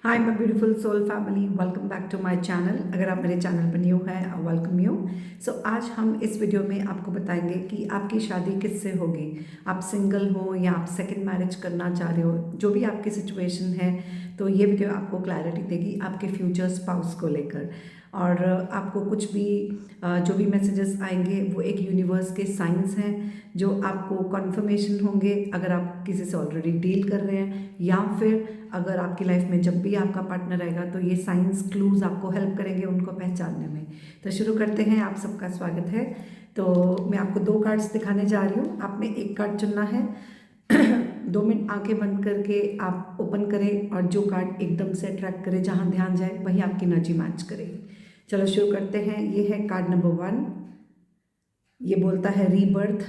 Hi my beautiful soul family, welcome back to my channel. अगर आप मेरे channel पर न्यू हैं, वेलकम यू। आज हम इस वीडियो में आपको बताएंगे कि आपकी शादी किससे होगी। आप सिंगल हो या आप सेकंड मैरिज करना चाह रहे हो, जो भी आपकी सिचुएशन है, तो ये वीडियो आपको क्लैरिटी देगी आपके फ्यूचर स्पाउस को लेकर। और आपको कुछ भी जो भी मैसेजेस आएंगे वो एक यूनिवर्स के साइंस हैं जो आपको कन्फर्मेशन होंगे अगर आप किसी से ऑलरेडी डील कर रहे हैं, या फिर अगर आपकी लाइफ में जब भी आपका पार्टनर आएगा तो ये साइंस क्लूज आपको हेल्प करेंगे उनको पहचानने में। तो शुरू करते हैं। आप सबका स्वागत है। तो मैं आपको दो कार्ड्स दिखाने जा रही हूँ, आपने एक कार्ड चुनना है। 2 मिनट आंखें बंद करके आप ओपन करें और जो कार्ड एकदम से अट्रैक्ट करे, जहाँ ध्यान जाए वही आपकी एनर्जी मैच करेगी। चलो शुरू करते हैं। ये है कार्ड नंबर 1। ये बोलता है रीबर्थ।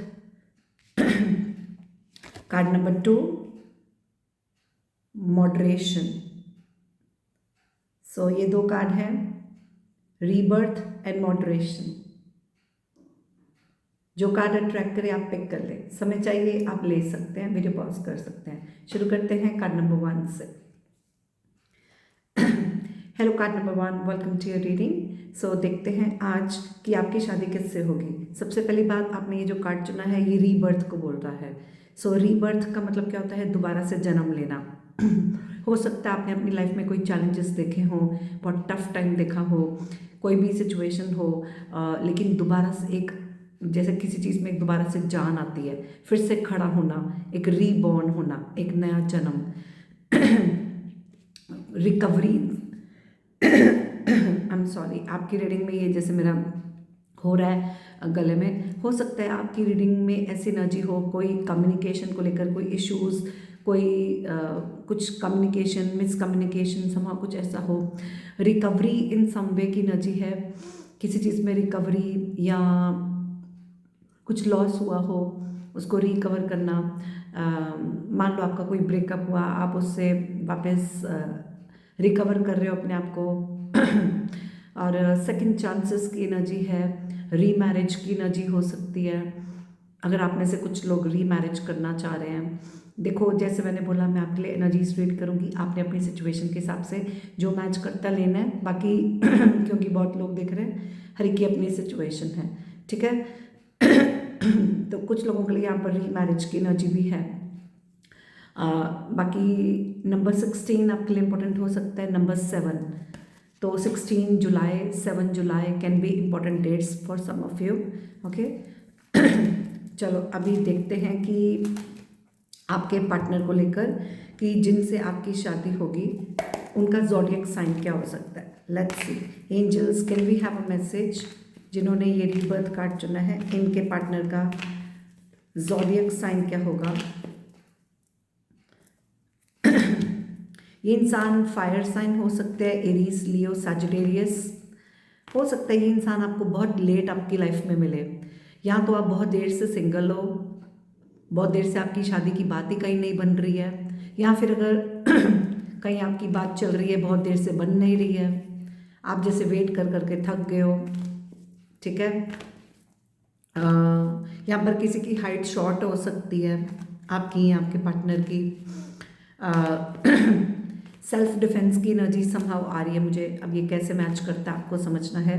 Card number 2, moderation. ये दो कार्ड हैं, रीबर्थ एंड मॉडरेशन। जो कार्ड अट्रैक्ट करे आप पिक कर लें। समय चाहिए आप ले सकते हैं, वीडियो पॉज कर सकते हैं। शुरू करते हैं कार्ड नंबर 1 से। Hello card number 1, welcome to your reading. देखते हैं आज कि आपकी शादी किससे होगी। सबसे पहली बात, आपने ये जो कार्ड चुना है ये रीबर्थ को बोल रहा है। रीबर्थ का मतलब क्या होता है? दोबारा से जन्म लेना। हो सकता है आपने अपनी लाइफ में कोई चैलेंजेस देखे हों, बहुत टफ टाइम देखा हो, कोई भी सिचुएशन हो, लेकिन दोबारा से एक, जैसे किसी चीज़ में एक दोबारा से जान आती है, फिर से खड़ा होना, एक रीबॉर्न होना, एक नया जन्म, रिकवरी। आई एम सॉरी, आपकी रीडिंग में ये जैसे मेरा हो रहा है गले में, हो सकता है आपकी रीडिंग में ऐसी एनर्जी हो, कोई कम्युनिकेशन को लेकर कोई इश्यूज, कोई कुछ कम्युनिकेशन मिसकम्युनिकेशन समहाउ कुछ ऐसा हो। रिकवरी इन सम वे की एनर्जी है, किसी चीज़ में रिकवरी, या कुछ लॉस हुआ हो उसको रिकवर करना। मान लो आपका कोई ब्रेकअप हुआ, आप उससे वापस रिकवर कर रहे हो अपने आप को। और सेकंड चांसेस की एनर्जी है, रीमैरिज की एनर्जी हो सकती है अगर आप में से कुछ लोग रीमैरिज करना चाह रहे हैं। देखो, जैसे मैंने बोला, मैं आपके लिए एनर्जीज रीड करूंगी, आपने अपनी सिचुएशन के हिसाब से जो मैच करता लेना है। बाकी क्योंकि बहुत लोग देख रहे हैं, हर एक की अपनी सिचुएशन है, ठीक है। तो कुछ लोगों के लिए यहाँ पर रीमैरिज की एनर्जी भी है। बाकी नंबर 16 आपके लिए इम्पोर्टेंट हो सकता है, नंबर 7। तो 16 जुलाई, 7 जुलाई can be important dates for some of you, okay. चलो अभी देखते हैं कि आपके पार्टनर को लेकर, कि जिनसे आपकी शादी होगी उनका ज़ोडिएक साइन क्या हो सकता है। Let's see angels, can we have a message. जिन्होंने ये रीबर्थ कार्ड चुना है, इनके पार्टनर का ज़ोडिएक साइन क्या होगा। ये इंसान फायर साइन हो सकता है, एरीज, लियो, सजिटेरियस हो सकता है। ये इंसान आपको बहुत लेट आपकी लाइफ में मिले, या तो आप बहुत देर से सिंगल हो, बहुत देर से आपकी शादी की बात ही कहीं नहीं बन रही है, या फिर अगर कहीं आपकी बात चल रही है बहुत देर से बन नहीं रही है, आप जैसे वेट कर करके थक गए हो, ठीक है। यहाँ पर किसी की हाइट शॉर्ट हो सकती है, आपकी या आपके पार्टनर की। सेल्फ डिफेंस की एनर्जी समहाउ आ रही है मुझे। अब ये कैसे मैच करता है आपको समझना है।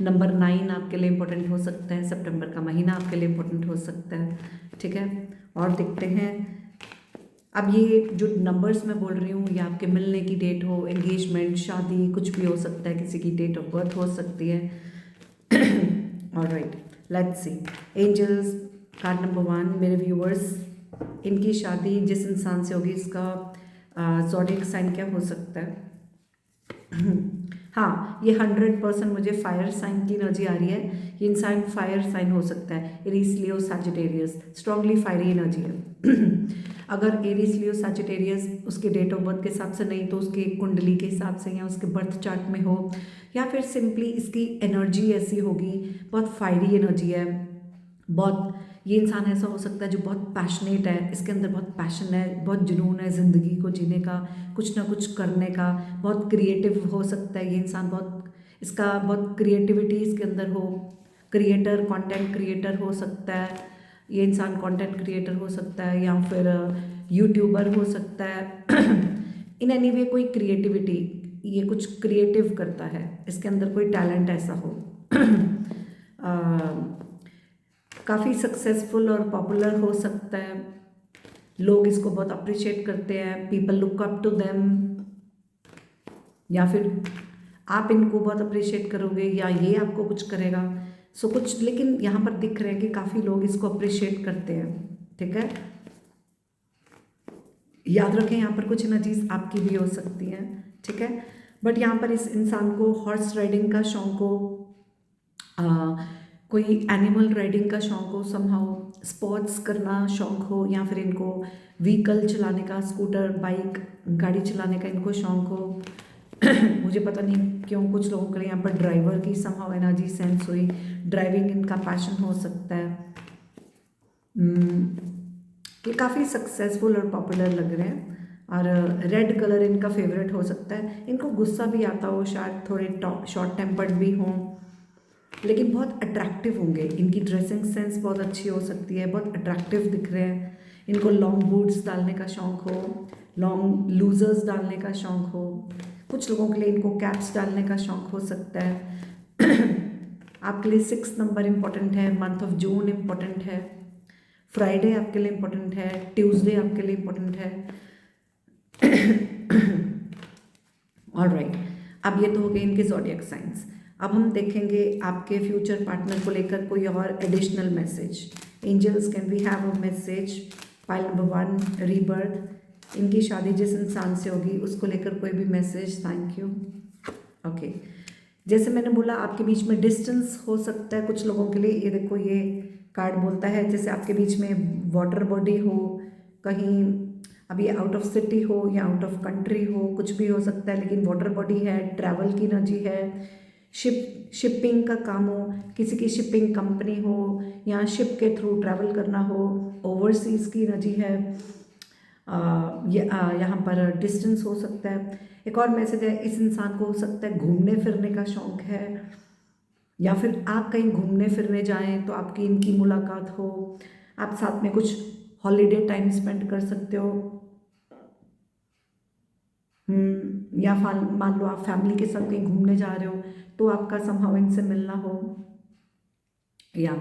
नंबर 9 आपके लिए इम्पोर्टेंट हो सकता है, सितंबर का महीना आपके लिए इम्पोर्टेंट हो सकता है, ठीक है। और देखते हैं, अब ये जो नंबर्स मैं बोल रही हूँ, ये आपके मिलने की डेट हो, एंगेजमेंट, शादी, कुछ भी हो सकता है, किसी की डेट ऑफ बर्थ हो सकती है। Alright, let's see angels, card number 1, मेरे व्यूअर्स, इनकी शादी जिस इंसान से होगी, इसका ज़ोडिएक साइन क्या हो सकता है। हाँ, ये 100% मुझे फायर साइन की एनर्जी आ रही है। ये इंसान फायर साइन हो सकता है, एरीज, लियो, सजिटेरियस, स्ट्रांगली फायरी एनर्जी है। अगर एरीज, लियो, सजिटेरियस उसके डेट ऑफ बर्थ के हिसाब से नहीं, तो उसके कुंडली के हिसाब से, या उसके बर्थ चार्ट में हो, या फिर सिंपली इसकी एनर्जी ऐसी होगी, बहुत फायरी एनर्जी है। बहुत, ये इंसान ऐसा हो सकता है जो बहुत पैशनेट है, इसके अंदर बहुत पैशन है, बहुत जुनून है ज़िंदगी को जीने का, कुछ ना कुछ करने का, बहुत क्रिएटिव हो सकता है ये इंसान, बहुत इसका बहुत क्रिएटिविटी इसके अंदर हो। क्रिएटर, कंटेंट क्रिएटर हो सकता है ये इंसान, कंटेंट क्रिएटर हो सकता है, या फिर यूट्यूबर हो सकता है। इन एनी वे कोई क्रिएटिविटी, ये कुछ क्रिएटिव करता है, इसके अंदर कोई टैलेंट ऐसा हो। काफ़ी सक्सेसफुल और पॉपुलर हो सकता है, लोग इसको बहुत अप्रिशिएट करते हैं, people look up to them, या फिर आप इनको बहुत अप्रिशिएट करोगे या ये आपको कुछ करेगा। सो कुछ, लेकिन यहाँ पर दिख रहे हैं कि काफ़ी लोग इसको अप्रिशिएट करते हैं, ठीक है। याद रखें यहाँ पर कुछ एनर्जीज आपकी भी हो सकती हैं, ठीक है। बट यहाँ पर इस इंसान को हॉर्स राइडिंग का शौक हो, कोई एनिमल राइडिंग का शौक हो, समहाउ स्पोर्ट्स करना शौक हो, या फिर इनको व्हीकल चलाने का, स्कूटर, बाइक, गाड़ी चलाने का इनको शौक हो। मुझे पता नहीं क्यों कुछ लोगों के लिए यहाँ पर ड्राइवर की समहाउ एनर्जी सेंस हुई, ड्राइविंग इनका पैशन हो सकता है। ये काफ़ी सक्सेसफुल और पॉपुलर लग रहे हैं, और रेड कलर इनका फेवरेट हो सकता है। इनको गुस्सा भी आता हो, शायद थोड़े शॉर्ट टेम्पर्ड भी हों, लेकिन बहुत अट्रैक्टिव होंगे। इनकी ड्रेसिंग सेंस बहुत अच्छी हो सकती है, बहुत अट्रैक्टिव दिख रहे हैं। इनको लॉन्ग बूट्स डालने का शौक़ हो, लॉन्ग लूजर्स डालने का शौक़ हो, कुछ लोगों के लिए इनको कैप्स डालने का शौक़ हो सकता है। आपके लिए 6 नंबर इम्पॉर्टेंट है, मंथ ऑफ जून इम्पॉर्टेंट है, फ्राइडे आपके लिए इम्पोर्टेंट है, ट्यूसडे आपके लिए इम्पोर्टेंट है। ऑलराइट, अब ये तो हो गए इनके ज़ोडिएक साइंस। अब हम देखेंगे आपके फ्यूचर पार्टनर को लेकर कोई और additional message. Angels, can we have a message? Pile number 1, rebirth. इनकी शादी जिस इंसान से होगी उसको लेकर कोई भी मैसेज? Thank you. ओके, जैसे मैंने बोला आपके बीच में डिस्टेंस हो सकता है कुछ लोगों के लिए। ये देखो, ये कार्ड बोलता है जैसे आपके बीच में वाटर बॉडी हो, कहीं अभी आउट ऑफ सिटी हो या आउट ऑफ कंट्री हो, कुछ भी हो सकता है, लेकिन वाटर बॉडी है, ट्रैवल की एनर्जी है, शिपिंग का काम हो, किसी की शिपिंग कंपनी हो या शिप के थ्रू ट्रैवल करना हो, ओवरसीज़ की एनर्जी है। यहाँ पर डिस्टेंस हो सकता है। एक और मैसेज है, इस इंसान को हो सकता है घूमने फिरने का शौक़ है, या फिर आप कहीं घूमने फिरने जाएं तो आपकी इनकी मुलाकात हो, आप साथ में कुछ हॉलीडे टाइम स्पेंड कर सकते हो। या मान लो आप फैमिली के साथ कहीं घूमने जा रहे हो तो आपका समहाउ इनसे मिलना हो। या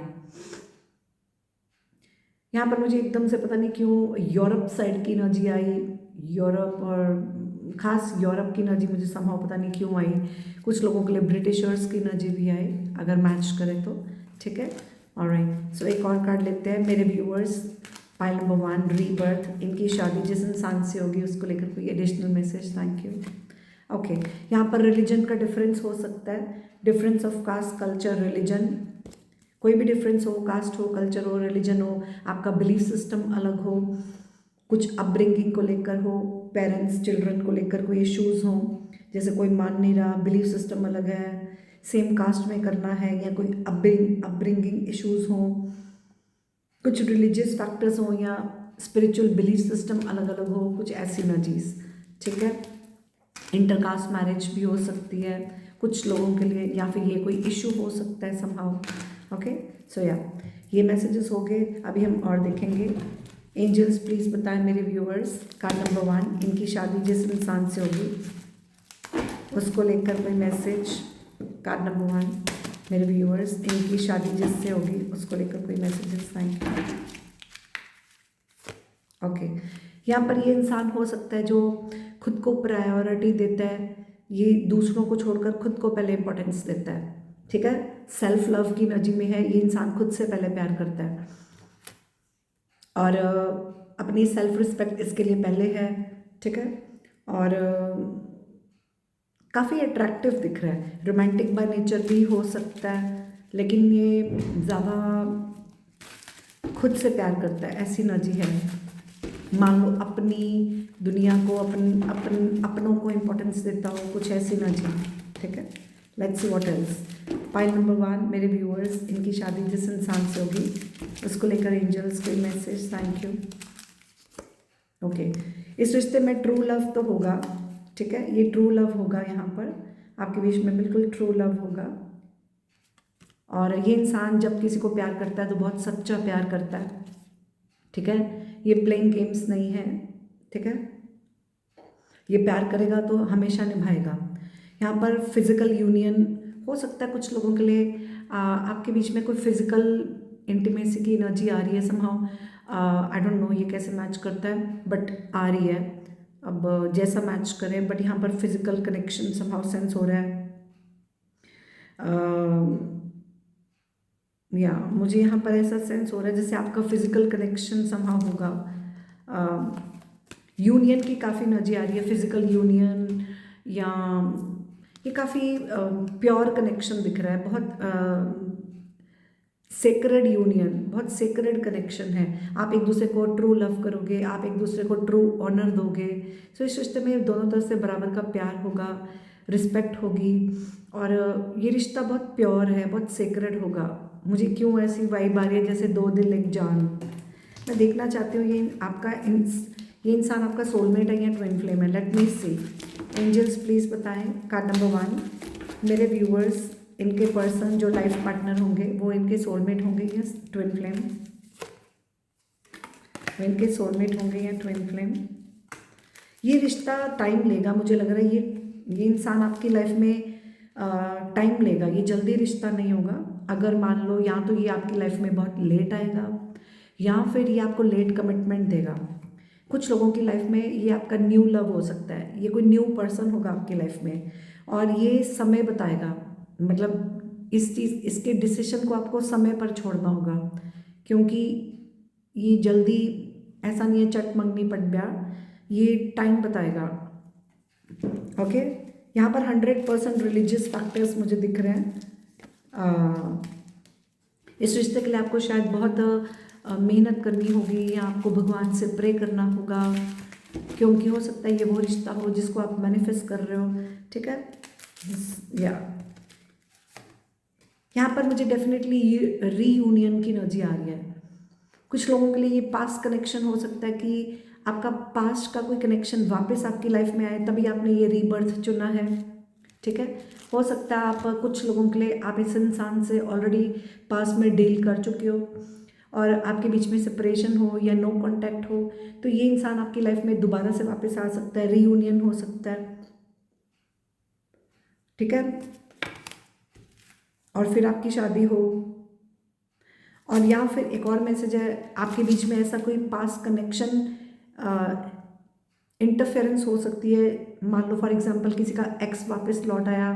यहाँ पर मुझे एकदम से पता नहीं क्यों यूरोप साइड की एनर्जी आई, यूरोप और ख़ास यूरोप की एनर्जी मुझे समहाउ पता नहीं क्यों आई। कुछ लोगों के लिए ब्रिटिशर्स की एनर्जी भी आई, अगर मैच करें तो, ठीक है। ऑलराइट, सो एक और कार्ड लेते हैं मेरे व्यूअर्स। Pile number 1, rebirth. इनकी शादी जिस इंसान से होगी उसको लेकर कोई additional message? Thank you. Okay, यहाँ पर रिलीजन का डिफरेंस हो सकता है, difference of caste, culture, religion, कोई भी डिफरेंस हो, कास्ट हो, कल्चर हो, रिलीजन हो, आपका बिलीफ सिस्टम अलग हो, कुछ अपब्रिंगिंग को लेकर हो, पेरेंट्स चिल्ड्रन को लेकर कोई इश्यूज़ हों, जैसे कोई मान नहीं रहा, बिलीफ सिस्टम अलग है, सेम कास्ट में करना है, या कोई अपब्रिंगिंग इश्यूज़ हों, कुछ रिलीजियस फैक्टर्स हों, या स्पिरिचुअल बिलीफ सिस्टम अलग अलग हो, कुछ ऐसी एनर्जीज, ठीक है। इंटरकास्ट मैरिज भी हो सकती है कुछ लोगों के लिए, या फिर ये कोई इशू हो सकता है समहाउ। ओके, सो या ये मैसेजेस हो गए। अभी हम और देखेंगे। एंजल्स प्लीज़ बताएं मेरे व्यूअर्स, कार्ड नंबर 1, इनकी शादी जिस इंसान से होगी उसको लेकर कोई मैसेज। कार्ड नंबर 1 मेरे व्यूअर्स, इनकी शादी जिससे होगी उसको लेकर कोई मैसेजेस? Thank you. ओके, यहाँ पर ये इंसान हो सकता है जो खुद को प्रायोरिटी देता है, ये दूसरों को छोड़कर खुद को पहले इंपॉर्टेंस देता है, ठीक है। सेल्फ लव की एनर्जी में है, ये इंसान खुद से पहले प्यार करता है, और अपनी सेल्फ रिस्पेक्ट इसके लिए पहले है, ठीक है। और काफ़ी अट्रैक्टिव दिख रहा है, रोमांटिक बाय नेचर भी हो सकता है, लेकिन ये ज़्यादा खुद से प्यार करता है, ऐसी एनर्जी है। मान लो अपनी दुनिया को, अपनों को इम्पोर्टेंस देता हो, कुछ ऐसी एनर्जी, ठीक है। Let's see what else. Pile number 1 मेरे व्यूअर्स, इनकी शादी जिस इंसान से होगी उसको लेकर एंजल्स कोई मैसेज? Thank you. ओके, इस रिश्ते में ट्रू लव तो होगा, ठीक है, ये ट्रू लव होगा, यहाँ पर आपके बीच में बिल्कुल ट्रू लव होगा। और ये इंसान जब किसी को प्यार करता है तो बहुत सच्चा प्यार करता है, ठीक है, ये प्लेइंग गेम्स नहीं है, ठीक है। ये प्यार करेगा तो हमेशा निभाएगा। यहाँ पर फिजिकल यूनियन हो सकता है कुछ लोगों के लिए, आपके बीच में कोई फिजिकल इंटीमेसी की एनर्जी आ रही है समहाउ। आई डोंट नो ये कैसे मैच करता है, बट आ रही है। अब जैसा मैच करे, बट यहाँ पर फिजिकल कनेक्शन समहाउ सेंस हो रहा है। या मुझे यहाँ पर ऐसा सेंस हो रहा है जैसे आपका फिजिकल कनेक्शन समहाउ होगा। यूनियन की काफ़ी एनर्जी आ रही है, फिजिकल यूनियन, या ये काफ़ी प्योर कनेक्शन दिख रहा है, बहुत सेक्रेड यूनियन, बहुत सेक्रेड कनेक्शन है। आप एक दूसरे को ट्रू लव करोगे, आप एक दूसरे को ट्रू ऑनर दोगे। सो इस रिश्ते में दोनों तरफ से बराबर का प्यार होगा, रिस्पेक्ट होगी, और ये रिश्ता बहुत प्योर है, बहुत सेक्रेड होगा। मुझे क्यों ऐसी वाइब आ रही है जैसे दो दिल एक जान। मैं देखना चाहती हूँ ये इंसान आपका सोलमेट है या ट्विन फ्लेम है। Let me see. Angels please बताएं। कार्ड नंबर 1, मेरे व्यूअर्स, इनके पर्सन जो लाइफ पार्टनर होंगे वो इनके सोलमेट होंगे या ट्विन फ्लेम, वो इनके सोलमेट होंगे या ट्विन फ्लेम। ये रिश्ता टाइम लेगा, मुझे लग रहा है ये इंसान आपकी लाइफ में टाइम लेगा, ये जल्दी रिश्ता नहीं होगा। अगर मान लो या तो ये आपकी लाइफ में बहुत लेट आएगा, या फिर ये आपको लेट कमिटमेंट देगा। कुछ लोगों की लाइफ में ये आपका न्यू लव हो सकता है, ये कोई न्यू पर्सन होगा आपकी लाइफ में, और ये समय बताएगा। मतलब इसके डिसीजन को आपको समय पर छोड़ना होगा, क्योंकि ये जल्दी ऐसा नहीं है चट मंगनी पट ब्याह, ये टाइम बताएगा। ओके, यहाँ पर 100% रिलीजियस फैक्टर्स मुझे दिख रहे हैं। इस रिश्ते के लिए आपको शायद बहुत मेहनत करनी होगी, या आपको भगवान से प्रे करना होगा, क्योंकि हो सकता है ये वो रिश्ता हो जिसको आप मैनिफेस्ट कर रहे हो। ठीक है, या यहाँ पर मुझे डेफिनेटली रीयूनियन की एनर्जी आ रही है। कुछ लोगों के लिए ये पास्ट कनेक्शन हो सकता है कि आपका पास्ट का कोई कनेक्शन वापस आपकी लाइफ में आए, तभी आपने ये रीबर्थ चुना है। ठीक है, हो सकता है आप कुछ लोगों के लिए आप इस इंसान से ऑलरेडी पास्ट में डील कर चुके हो और आपके बीच में सेपरेशन हो या नो कांटेक्ट हो, तो ये इंसान आपकी लाइफ में दोबारा से वापस आ सकता है, रीयूनियन हो सकता है। ठीक है, और फिर आपकी शादी हो, और या फिर एक और मैसेज है आपके बीच में ऐसा कोई पास्ट कनेक्शन इंटरफेरेंस हो सकती है। मान लो फॉर एग्जांपल किसी का एक्स वापस लौट आया,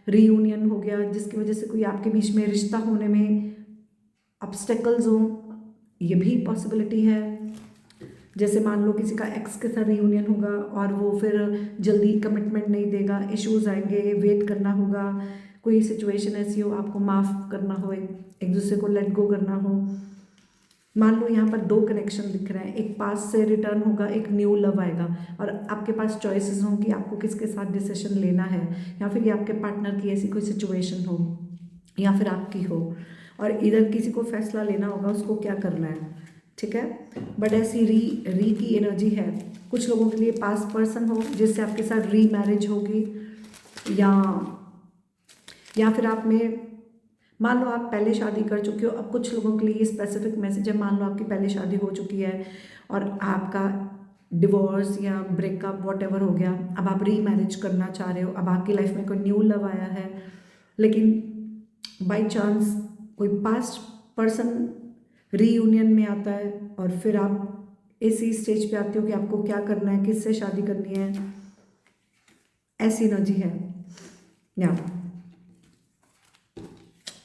रीयूनियन हो गया, जिसकी वजह से कोई आपके बीच में रिश्ता होने में ऑब्स्टेकल्स हो, ये भी पॉसिबिलिटी है। जैसे मान लो किसी का एक्स के साथ रीयूनियन होगा और वो फिर जल्दी कमिटमेंट नहीं देगा, इश्यूज आएंगे, वेट करना होगा, कोई सिचुएशन ऐसी हो आपको माफ़ करना हो, एक दूसरे को लेट गो करना हो। मान लो यहाँ पर दो कनेक्शन दिख रहे हैं, एक पास से रिटर्न होगा, एक न्यू लव आएगा, और आपके पास चॉइसेस हों कि आपको किसके साथ डिसीजन लेना है, या फिर ये आपके पार्टनर की ऐसी कोई सिचुएशन हो या फिर आपकी हो, और इधर किसी को फैसला लेना होगा उसको क्या करना है। ठीक है, बट ऐसी री की एनर्जी है। कुछ लोगों के लिए पास्ट पर्सन हो जिससे आपके साथ री मैरिज होगी, या फिर आप में मान लो आप पहले शादी कर चुके हो। अब कुछ लोगों के लिए ये स्पेसिफिक मैसेज है, मान लो आपकी पहले शादी हो चुकी है और आपका डिवोर्स या ब्रेकअप वॉटेवर हो गया, अब आप री मैरिज करना चाह रहे हो, अब आपकी लाइफ में कोई न्यू लव आया है, लेकिन बाय चांस कोई पास्ट पर्सन रीयूनियन में आता है और फिर आप इसी स्टेज पे आते हो कि आपको क्या करना है, किससे शादी करनी है। ऐसी एनर्जी है। या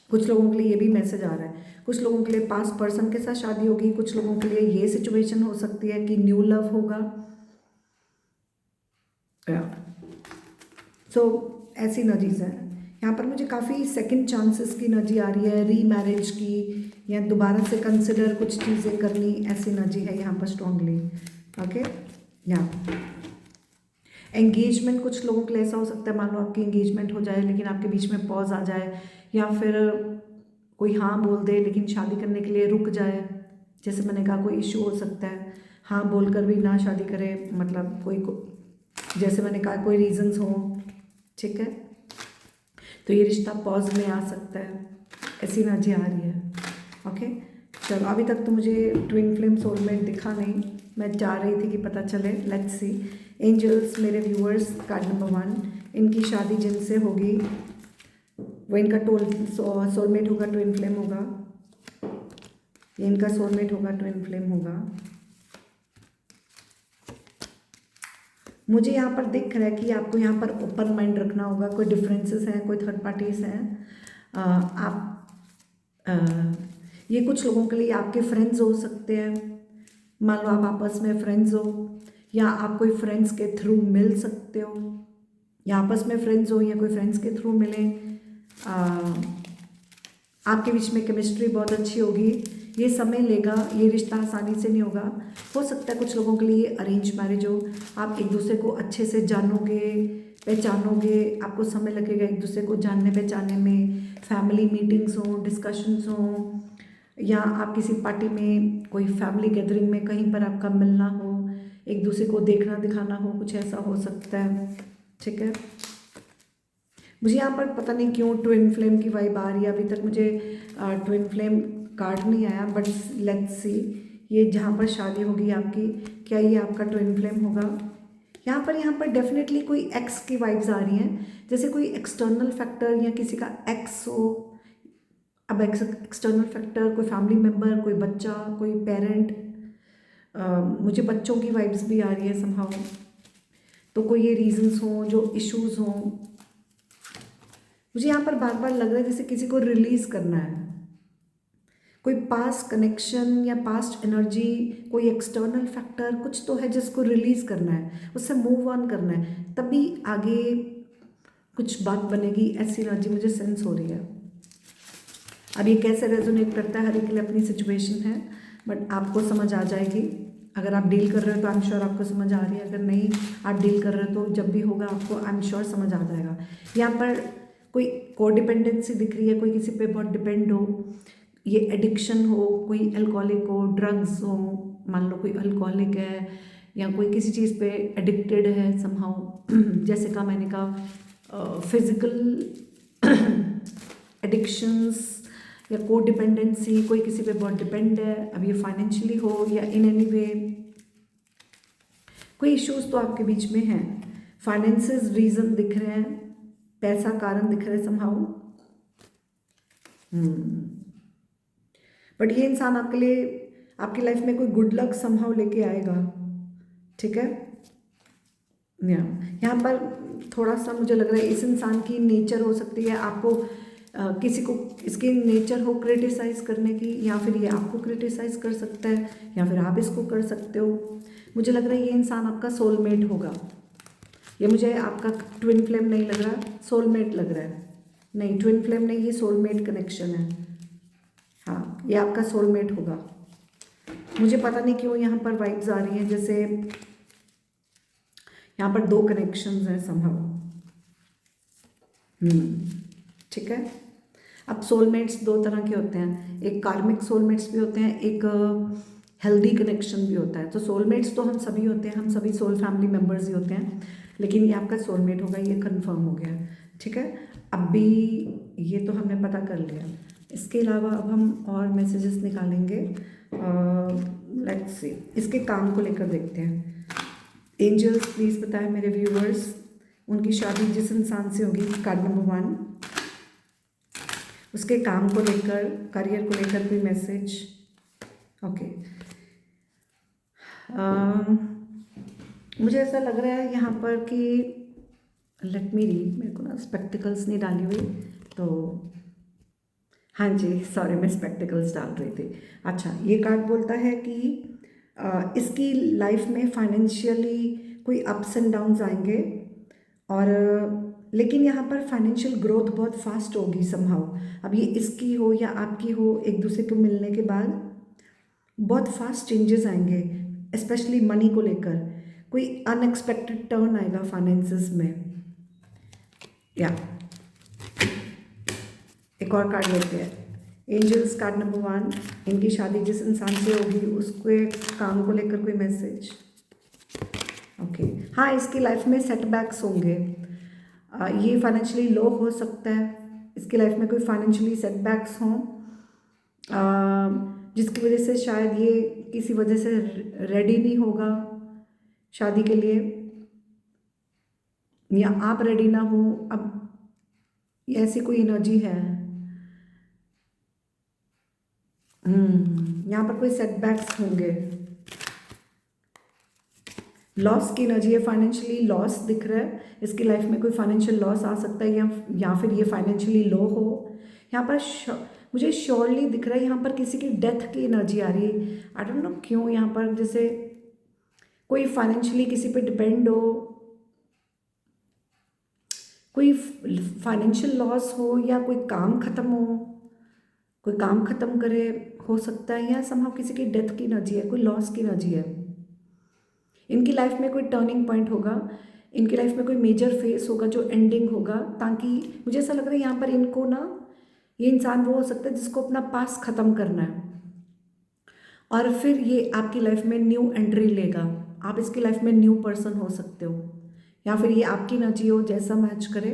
कुछ लोगों के लिए ये भी मैसेज आ रहा है, कुछ लोगों के लिए पास्ट पर्सन के साथ शादी होगी, कुछ लोगों के लिए ये सिचुएशन हो सकती है कि न्यू लव होगा। सो ऐसी एनर्जीज हैं यहाँ पर। मुझे काफ़ी सेकंड चांसेस की एनर्जी आ रही है, री मैरिज की, या दोबारा से कंसिडर कुछ चीज़ें करनी, ऐसी एनर्जी है यहाँ पर स्ट्रांगली। ओके, या एंगेजमेंट कुछ लोगों के लिए ऐसा हो सकता है, मान लो आपकी एंगेजमेंट हो जाए लेकिन आपके बीच में पॉज आ जाए, या फिर कोई हाँ बोल दे लेकिन शादी करने के लिए रुक जाए। जैसे मैंने कहा कोई इशू हो सकता है, हाँ बोलकर भी ना शादी करे, मतलब जैसे मैंने कहा कोई रीजंस हो। ठीक है, तो ये रिश्ता पॉज में आ सकता है, ऐसी एनर्जी आ रही है। ओके, चलो अभी तक तो मुझे ट्विन फ्लेम सोलमेट दिखा नहीं, मैं चाह रही थी कि पता चले। लेट्स सी, एंजल्स, मेरे व्यूअर्स, कार्ड नंबर 1, इनकी शादी जिनसे होगी वो इनका सोलमेट होगा, ट्विन फ्लेम होगा। ये इनका सोलमेट होगा, ट्विन फ्लेम होगा। मुझे यहाँ पर दिख रहा है कि आपको यहाँ पर ओपन माइंड रखना होगा। कोई डिफरेंसेस हैं, कोई थर्ड पार्टीज हैं, आप ये कुछ लोगों के लिए आपके फ्रेंड्स हो सकते हैं। मान लो आप आपस में फ्रेंड्स हो, या आप कोई फ्रेंड्स के थ्रू मिल सकते हो, या आपस में फ्रेंड्स हो या कोई फ्रेंड्स के थ्रू मिले। आपके बीच में केमिस्ट्री बहुत अच्छी होगी। ये समय लेगा, ये रिश्ता आसानी से नहीं होगा। हो सकता है कुछ लोगों के लिए अरेंज मैरिज हो, आप एक दूसरे को अच्छे से जानोगे, पहचानोगे, आपको समय लगेगा एक दूसरे को जानने पहचानने में। फैमिली मीटिंग्स हो, डिस्कशंस हो, या आप किसी पार्टी में, कोई फैमिली गैदरिंग में कहीं पर आपका मिलना हो, एक दूसरे को देखना दिखाना हो, कुछ ऐसा हो सकता है। ठीक है, मुझे यहाँ पर पता नहीं क्यों ट्विन फ्लेम की वाइब आ रही है। अभी तक मुझे ट्विन फ्लेम कार्ड नहीं आया, बट लेट्स सी ये जहाँ पर शादी होगी आपकी, क्या ये आपका ट्विन फ्लेम होगा। यहाँ पर डेफिनेटली कोई एक्स की वाइब्स आ रही हैं, जैसे कोई एक्सटर्नल फैक्टर या किसी का एक्स हो। अब एक्सटर्नल फैक्टर, कोई फैमिली मेम्बर, कोई बच्चा, कोई पेरेंट, मुझे बच्चों की वाइब्स भी आ रही है समहाउ। तो कोई ये रीजंस हों जो इश्यूज हों। मुझे यहाँ पर बार बार लग रहा है जैसे किसी को रिलीज़ करना है, कोई पास्ट कनेक्शन या पास्ट एनर्जी, कोई एक्सटर्नल फैक्टर कुछ तो है जिसको रिलीज़ करना है, उससे मूव ऑन करना है, तभी आगे कुछ बात बनेगी। ऐसी एनर्जी मुझे सेंस हो रही है। अब ये कैसे रेजोनेट करता है, हर एक के लिए अपनी सिचुएशन है, बट आपको समझ आ जाएगी। अगर आप डील कर रहे हो तो आई एम श्योर आपको समझ आ रही है। अगर नहीं आप डील कर रहे हो तो जब भी होगा आपको आई एम श्योर समझ आ जाएगा। यहाँ पर कोई कोडिपेंडेंसी दिख रही है, कोई किसी पे बहुत डिपेंड हो, ये एडिक्शन हो, कोई अल्कोहलिक हो, ड्रग्स हो, मान लो कोई अल्कोहलिक है या कोई किसी चीज़ पे एडिक्टेड है समहाउ। जैसे कहा मैंने कहा फिजिकल एडिक्शंस या कोडिपेंडेंसी, कोई किसी पे बहुत डिपेंड है। अब ये फाइनेंशियली हो या इन एनी वे, कोई इश्यूज तो आपके बीच में हैं। फाइनेंसेस रीजन दिख रहे हैं, पैसा कारण दिख रहा है समहाउ। बट ये इंसान आपके लिए, आपकी लाइफ में कोई गुड लक समहाउ लेके आएगा। ठीक है, यहाँ पर थोड़ा सा मुझे लग रहा है इस इंसान की नेचर हो सकती है, आपको किसी को इसकी नेचर हो क्रिटिसाइज करने की, या फिर ये आपको क्रिटिसाइज कर सकता है, या फिर आप इसको कर सकते हो। मुझे लग रहा है ये इंसान आपका सोलमेट होगा। ये मुझे आपका ट्विन फ्लेम नहीं लग रहा, सोलमेट लग रहा है। नहीं, ट्विन फ्लेम नहीं, ये सोलमेट कनेक्शन है। हाँ, ये आपका सोलमेट होगा। मुझे पता नहीं क्यों यहाँ पर वाइब्स आ रही हैं जैसे यहाँ पर दो कनेक्शंस हैं समहाउ। ठीक है, अब सोलमेट्स दो तरह के होते हैं, एक कार्मिक सोलमेट्स भी होते हैं, एक हेल्दी कनेक्शन भी होता है। तो सोलमेट्स तो हम सभी होते हैं, हम सभी सोल फैमिली मेम्बर्स ही होते हैं, लेकिन ये आपका सोलमेट होगा, ये कंफर्म हो गया। ठीक है, अब भी ये तो हमने पता कर लिया। इसके अलावा अब हम और मैसेजेस निकालेंगे। लेट्स सी, इसके काम को लेकर देखते हैं। एंजल्स प्लीज़ बताएं मेरे व्यूअर्स, उनकी शादी जिस इंसान से होगी, कार्ड नंबर 1, उसके काम को लेकर, करियर को लेकर कोई मैसेज। ओके, मुझे ऐसा लग रहा है यहाँ पर कि लेट मी रीड, मेरे को ना स्पेक्टिकल्स नहीं डाली हुई, तो हाँ जी सॉरी, मैं स्पेक्टिकल्स डाल रही थी। अच्छा, ये कार्ड बोलता है कि इसकी लाइफ में फाइनेंशियली कोई अप्स एंड डाउन्स आएंगे, और लेकिन यहाँ पर फाइनेंशियल ग्रोथ बहुत फास्ट होगी समहाउ। अब ये इसकी हो या आपकी हो, एक दूसरे को मिलने के बाद बहुत फास्ट चेंजेस आएंगे, स्पेशली मनी को लेकर। कोई अनएक्सपेक्टेड टर्न आएगा फाइनेंसेस में। या एक और कार्ड लेते हैं, एंजल्स कार्ड नंबर 1, इनकी शादी जिस इंसान से होगी उसके काम को लेकर कोई मैसेज। ओके, हाँ, इसकी लाइफ में सेटबैक्स होंगे। ये फाइनेंशियली लो हो सकता है, इसकी लाइफ में कोई फाइनेंशियली सेटबैक्स हों, जिसकी वजह से शायद ये किसी वजह से रेडी नहीं होगा शादी के लिए। या आप रेडी ना हो, अब ये ऐसी कोई एनर्जी है। यहाँ पर कोई सेटबैक्स होंगे, लॉस की एनर्जी है, फाइनेंशियली लॉस दिख रहा है, इसकी लाइफ में कोई फाइनेंशियल लॉस आ सकता है, या फिर ये फाइनेंशियली लो हो। यहाँ पर मुझे श्योरली दिख रहा है, यहाँ पर किसी की डेथ की एनर्जी आ रही है। आई डोंट नो क्यों, यहाँ पर जैसे कोई फाइनेंशियली किसी पे डिपेंड हो, कोई फाइनेंशियल लॉस हो, या कोई काम खत्म हो, कोई काम खत्म करे हो सकता है, या समहाउ किसी की डेथ की एनर्जी है, कोई लॉस की एनर्जी है। इनकी लाइफ में कोई टर्निंग पॉइंट होगा, इनकी लाइफ में कोई मेजर फेस होगा जो एंडिंग होगा, ताकि मुझे ऐसा लग रहा है यहाँ पर इनको ना, ये इंसान वो हो सकता है जिसको अपना पास ख़त्म करना है और फिर ये आपकी लाइफ में न्यू एंट्री लेगा। आप इसकी लाइफ में न्यू पर्सन हो सकते हो, या फिर ये आपकी एनर्जी हो, जैसा मैच करे।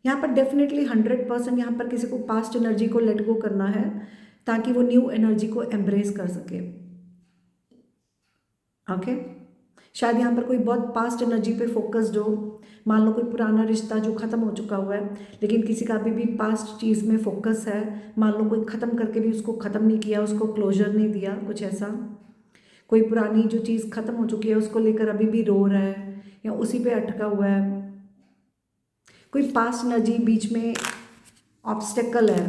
यहाँ पर डेफिनेटली 100% यहाँ पर किसी को पास्ट एनर्जी को लेट गो करना है ताकि वो न्यू एनर्जी को एम्ब्रेस कर सके। ओके, शायद यहाँ पर कोई बहुत पास्ट एनर्जी पे फोकस्ड हो, मान लो कोई पुराना रिश्ता जो ख़त्म हो चुका हुआ है, लेकिन किसी का अभी भी पास्ट चीज़ में फोकस है, मान लो कोई ख़त्म करके भी उसको ख़त्म नहीं किया, उसको क्लोजर नहीं दिया, कुछ ऐसा। कोई पुरानी जो चीज़ ख़त्म हो चुकी है उसको लेकर अभी भी रो रहा है या उसी पे अटका हुआ है। कोई पास्ट एनर्जी बीच में ऑब्स्टेकल है,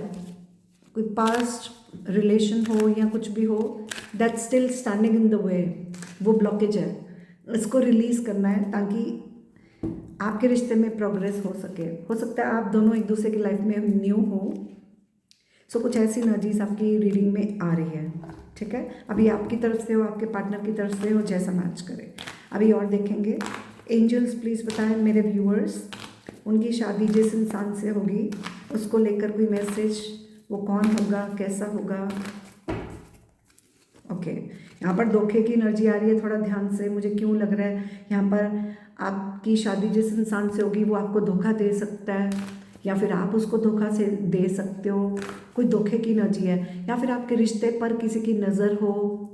कोई पास्ट रिलेशन हो या कुछ भी हो, that still standing in the way, वो ब्लॉकेज है, इसको रिलीज़ करना है ताकि आपके रिश्ते में प्रोग्रेस हो सके। हो सकता है आप दोनों एक दूसरे की लाइफ में न्यू हो। सो कुछ ऐसी एनर्जीज आपकी रीडिंग में आ रही है, ठीक है। अभी आपकी तरफ से हो, आपके पार्टनर की तरफ से हो, जैसा मैच करे। अभी और देखेंगे। एंजल्स प्लीज़ बताएं मेरे व्यूअर्स, उनकी शादी जिस इंसान से होगी उसको लेकर कोई मैसेज, वो कौन होगा, कैसा होगा। ओके, यहाँ पर धोखे की एनर्जी आ रही है, थोड़ा ध्यान से। मुझे क्यों लग रहा है यहाँ पर आपकी शादी जिस इंसान से होगी वो आपको धोखा दे सकता है, या फिर आप उसको धोखा से दे सकते हो। कोई धोखे की एनर्जी है, या फिर आपके रिश्ते पर किसी की नज़र हो।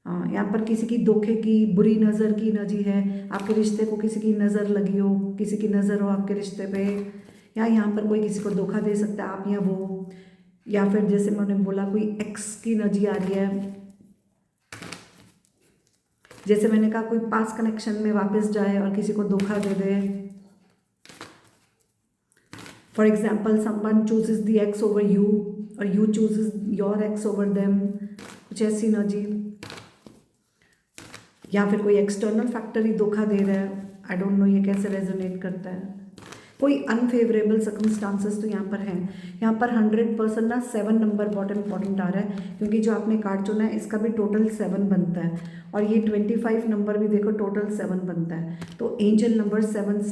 हाँ, यहाँ पर किसी की धोखे की बुरी नज़र की एनर्जी है, आपके रिश्ते को किसी की नज़र लगी हो, किसी की नज़र हो आपके रिश्ते पे, या यहाँ पर कोई किसी को धोखा दे सकता है, आप या वो। या फिर जैसे मैंने बोला कोई एक्स की एनर्जी आ रही है, जैसे मैंने कहा कोई पास कनेक्शन में वापस जाए और किसी को धोखा दे दे। For example someone chooses the ex over you और you chooses your ex over them, कुछ ऐसी एनर्जी। या फिर कोई एक्सटर्नल फैक्टर ही धोखा दे रहा है। आई डोंट नो ये कैसे रेजोनेट करता है। कोई अनफेवरेबल सर्कमस्टांसेस तो यहाँ पर हैं। यहाँ पर 100% ना 7 नंबर बहुत इंपॉर्टेंट आ रहा है, क्योंकि जो आपने कार्ड चुना है इसका भी टोटल 7 बनता है, और ये 25 नंबर भी देखो टोटल 7 बनता है। तो एंजल नंबर 7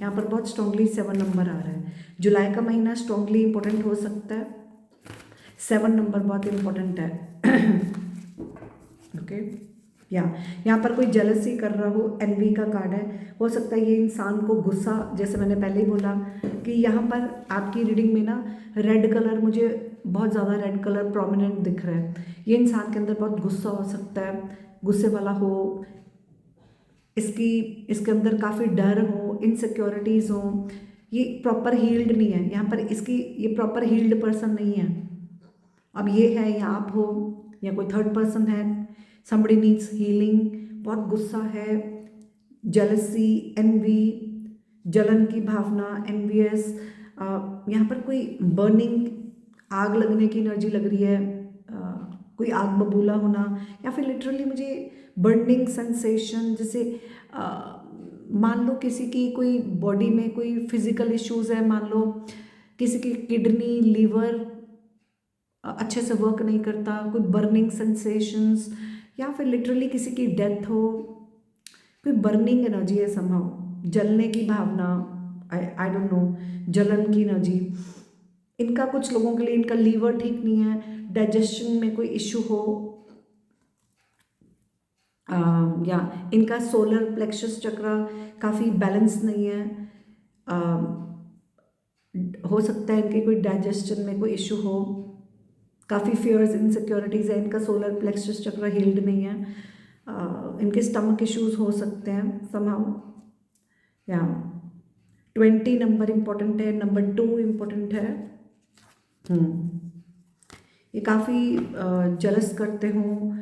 यहाँ पर बहुत स्ट्रांगली 7 नंबर आ रहा है। जुलाई का महीना स्ट्रांगली इंपॉर्टेंट हो सकता है, 7 नंबर बहुत इंपॉर्टेंट है। ओके, यहाँ पर कोई जेलसी कर रहा हो, एनवी का कार्ड है। हो सकता है ये इंसान को गुस्सा, जैसे मैंने पहले ही बोला कि यहाँ पर आपकी रीडिंग में ना रेड कलर, मुझे बहुत ज़्यादा रेड कलर प्रोमिनेंट दिख रहा है। ये इंसान के अंदर बहुत गुस्सा हो सकता है, गुस्से वाला हो, इसके अंदर काफ़ी डर हो, इनसिक्योरिटीज़ हो। ये प्रॉपर हील्ड नहीं है, यहाँ पर ये प्रॉपर हील्ड पर्सन नहीं है। अब ये है या आप हो या कोई थर्ड पर्सन है, somebody needs healing। बहुत गुस्सा है, जेलसी, एनवी, जलन की भावना, एनवीएस। यहाँ पर कोई बर्निंग, आग लगने की एनर्जी लग रही है, कोई आग बबूला होना, या फिर लिटरली मुझे बर्निंग सेंसेशन, जैसे मान लो किसी की कोई बॉडी में कोई फिजिकल इश्यूज है, मान लो किसी की किडनी, लीवर अच्छे से वर्क नहीं करता, कोई बर्निंग सेंसेशंस, या फिर लिटरली किसी की डेथ हो, कोई बर्निंग एनर्जी है समहाउ, जलने की भावना, आई डोंट नो, जलन की एनर्जी। इनका कुछ लोगों के लिए इनका लीवर ठीक नहीं है, डाइजेशन में कोई इश्यू हो, या इनका सोलर प्लेक्सस चक्र काफ़ी बैलेंस नहीं है। हो सकता है इनके कोई डाइजेशन में कोई इश्यू हो, काफ़ी फियर्स, इनसिक्योरिटीज़ है, इनका सोलर प्लेक्सस चक्र हील्ड नहीं है, इनके स्टमक इश्यूज हो सकते हैं समहाउ। या 20 नंबर इम्पोर्टेंट है, नंबर 2 इम्पोर्टेंट है। ये काफ़ी जलस करते हो,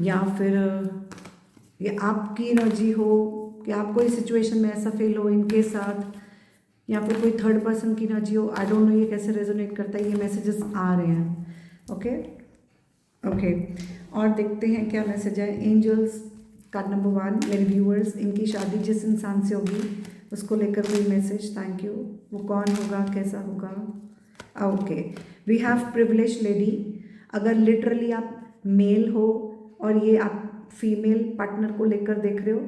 या फिर ये आपकी एनर्जी हो कि आपको इस सिचुएशन में ऐसा फील हो इनके साथ, या फिर कोई थर्ड पर्सन की एनर्जी हो। आई डोंट नो ये कैसे रेजोनेट करता है, ये मैसेजेस आ रहे हैं। ओके ओके, और देखते हैं क्या मैसेज है एंजल्स का। नंबर 1 मेरे व्यूअर्स, इनकी शादी जिस इंसान से होगी उसको लेकर कोई मैसेज। Thank you. वो कौन होगा, कैसा होगा? Okay, we have privilege lady. अगर लिटरली आप मेल हो और ये आप फीमेल पार्टनर को लेकर देख रहे हो,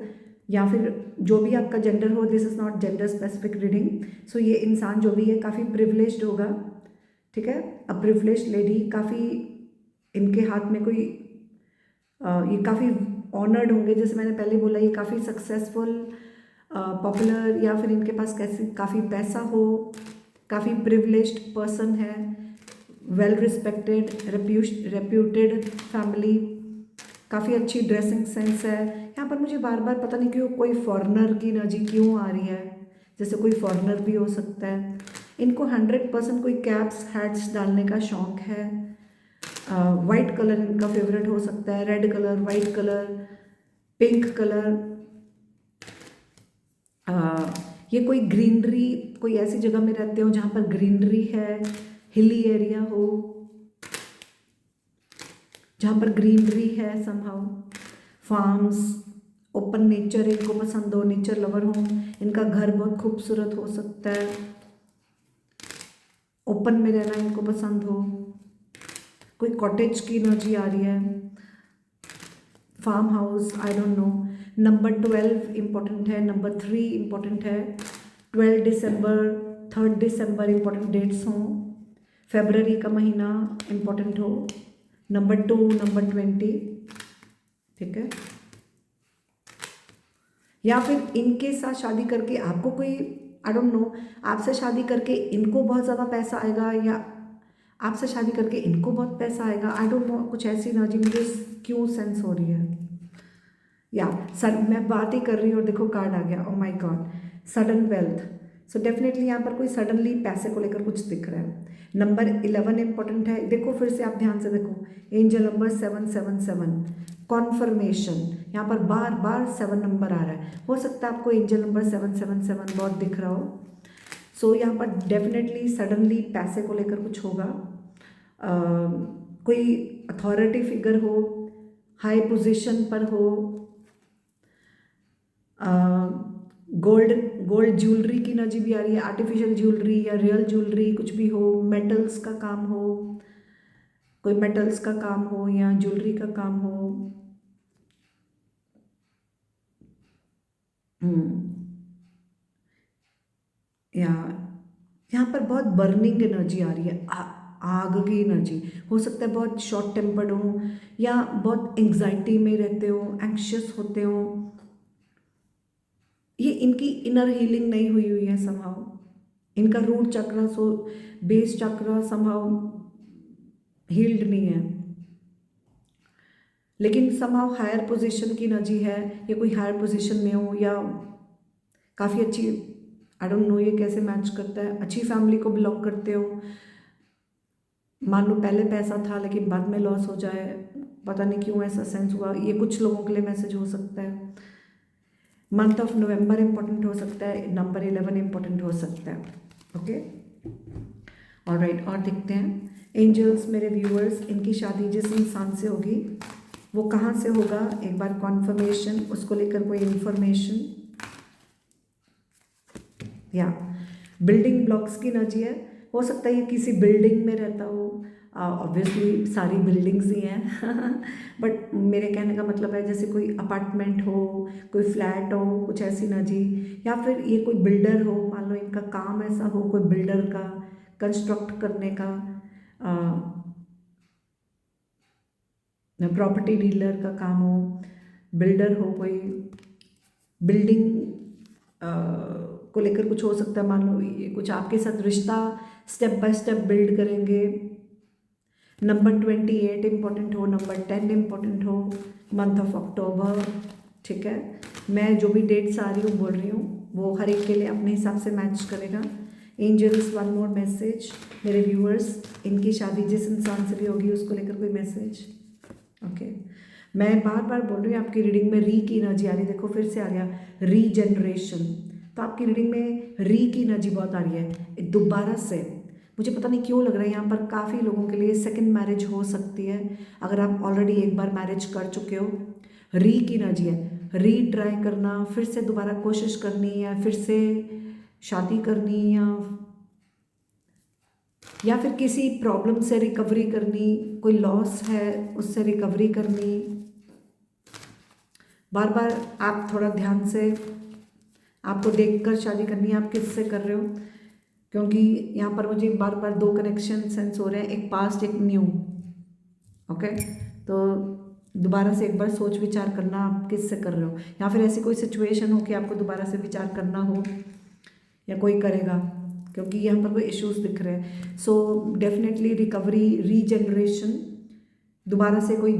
या फिर जो भी आपका जेंडर हो, this is not gender specific reading. So ये इंसान जो भी है काफ़ी प्रिविलेज्ड होगा, ठीक है। अ प्रिविलेज्ड लेडी, काफ़ी इनके हाथ में कोई ये काफ़ी ऑनर्ड होंगे, जैसे मैंने पहले बोला, ये काफ़ी सक्सेसफुल, पॉपुलर, या फिर इनके पास कैसे काफ़ी पैसा हो, काफ़ी प्रिविलेज्ड पर्सन है, वेल रिस्पेक्टेड, रेप्यूटेड फैमिली, काफ़ी अच्छी ड्रेसिंग सेंस है। यहाँ पर मुझे बार बार पता नहीं क्यों कोई फॉरेनर की एनर्जी क्यों आ रही है, जैसे कोई फॉरेनर भी हो सकता है। इनको 100% कोई कैप्स हैट्स डालने का शौक है। वाइट कलर इनका फेवरेट हो सकता है, red colour, white colour, pink colour. ये कोई ग्रीनरी, कोई ऐसी जगह में रहते हो जहाँ पर ग्रीनरी है, हिली एरिया हो, जहाँ पर ग्रीनरी है समहाउ, फार्म्स, ओपन नेचर इनको पसंद हो, नेचर लवर हो, इनका घर बहुत खूबसूरत हो सकता है, ओपन में रहना इनको पसंद हो, कोई कॉटेज की एनर्जी आ रही है, farm house, I don't know. Number 12 important है, नंबर 3 इम्पोर्टेंट है, 12 दिसंबर, 3 दिसंबर इम्पोर्टेंट डेट्स हों, फेबररी का महीना इम्पोर्टेंट हो, नंबर 2, नंबर 20, ठीक है। या फिर इनके साथ शादी करके आपको कोई, आई डोंट नो, आपसे शादी करके इनको बहुत ज़्यादा पैसा आएगा, या आपसे शादी करके इनको बहुत पैसा आएगा, आई डोंट नो, कुछ ऐसी एनर्जी मुझे क्यों सेंस हो रही है। या सर मैं बात ही कर रही हूँ और देखो कार्ड आ गया, oh my God, sudden wealth. So definitely यहाँ पर कोई सडनली पैसे को लेकर कुछ दिख रहा है। नंबर 11 इंपॉर्टेंट है, देखो फिर से आप ध्यान से देखो, एंजल नंबर 777, कॉन्फर्मेशन। यहाँ पर बार बार 7 नंबर आ रहा है, हो सकता है आपको एंजल नंबर 777 बहुत दिख रहा हो। सो यहाँ पर डेफिनेटली सडनली पैसे को लेकर कुछ होगा। कोई अथॉरिटी फिगर हो, हाई पोजीशन पर हो, गोल्ड गोल्ड ज्वेलरी की एनर्जी भी आ रही है, आर्टिफिशियल ज्वेलरी या रियल ज्वेलरी, कुछ भी हो, मेटल्स का काम हो, कोई मेटल्स का काम हो या ज्वेलरी का काम हो। या यहाँ पर बहुत बर्निंग एनर्जी आ रही है, आग की एनर्जी। हो सकता है बहुत शॉर्ट टेम्पर्ड हो, या बहुत एंग्जाइटी में रहते हो, एंक्शियस होते हो। ये इनकी इनर हीलिंग नहीं हुई हुई है समहाउ, इनका रूट चक्र, सो बेस चक्र समहाउ हील्ड नहीं है, लेकिन समहाउ हायर पोजीशन की एनर्जी है, ये कोई हायर पोजीशन में हो, या काफ़ी अच्छी, आई डोंट नो ये कैसे मैच करता है, अच्छी फैमिली को बिलोंग करते हो। मान लो पहले पैसा था लेकिन बाद में लॉस हो जाए, पता नहीं क्यों ऐसा सेंस हुआ, ये कुछ लोगों के लिए मैसेज हो सकता है। मंथ ऑफ नवंबर इंपॉर्टेंट हो सकता है, नंबर 11 इंपॉर्टेंट हो सकता है। ओके, ऑलराइट, और देखते हैं एंजल्स, मेरे व्यूअर्स, इनकी शादी जिस इंसान से होगी वो कहाँ से होगा, एक बार कॉन्फर्मेशन, उसको लेकर कोई इंफॉर्मेशन, या बिल्डिंग ब्लॉक्स की एनर्जी है। हो सकता है ये किसी बिल्डिंग में रहता हो, ऑब्वियसली सारी बिल्डिंग्स ही हैं बट मेरे कहने का मतलब है जैसे कोई अपार्टमेंट हो, कोई फ्लैट हो, कुछ ऐसी एनर्जी, या फिर ये कोई बिल्डर हो, मान लो इनका काम ऐसा हो, कोई बिल्डर का, कंस्ट्रक्ट करने का, प्रॉपर्टी डीलर का काम हो, बिल्डर हो, कोई बिल्डिंग को लेकर कुछ हो सकता है। मान लो ये कुछ आपके साथ रिश्ता स्टेप बाय स्टेप बिल्ड करेंगे। नंबर 28 इम्पोर्टेंट हो, नंबर 10 इम्पोर्टेंट हो, मंथ ऑफ अक्टूबर, ठीक है। मैं जो भी डेट्स आ रही हूँ बोल रही हूँ वो हर एक के लिए अपने हिसाब से मैच करेगा। एंजल्स, वन मोर मैसेज मेरे व्यूअर्स, इनकी शादी जिस इंसान से भी होगी उसको लेकर कोई मैसेज। ओके, मैं बार बार बोल रही हूँ आपकी रीडिंग में री की एनर्जी आ रही है। देखो फिर से आ गया रीजनरेशन, तो आपकी रीडिंग में री की एनर्जी बहुत आ रही है दोबारा से। मुझे पता नहीं क्यों लग रहा है यहाँ पर काफ़ी लोगों के लिए सेकंड मैरिज हो सकती है। अगर आप ऑलरेडी एक बार मैरिज कर चुके हो, री की एनर्जी है, री ट्राई करना, फिर से दोबारा कोशिश करनी या फिर से शादी करनी या फिर किसी प्रॉब्लम से रिकवरी करनी, कोई लॉस है उससे रिकवरी करनी। बार बार आप थोड़ा ध्यान से आपको देखकर शादी करनी है, आप किससे कर रहे हो, क्योंकि यहाँ पर मुझे बार बार दो कनेक्शन सेंस हो रहे हैं, एक पास्ट एक न्यू। ओके, तो दोबारा से एक बार सोच विचार करना आप किससे कर रहे हो, या फिर ऐसी कोई सिचुएशन हो कि आपको दोबारा से विचार करना हो या कोई करेगा, क्योंकि यहाँ पर कोई इश्यूज दिख रहे हैं। सो डेफिनेटली रिकवरी, रीजनरेशन, दोबारा से कोई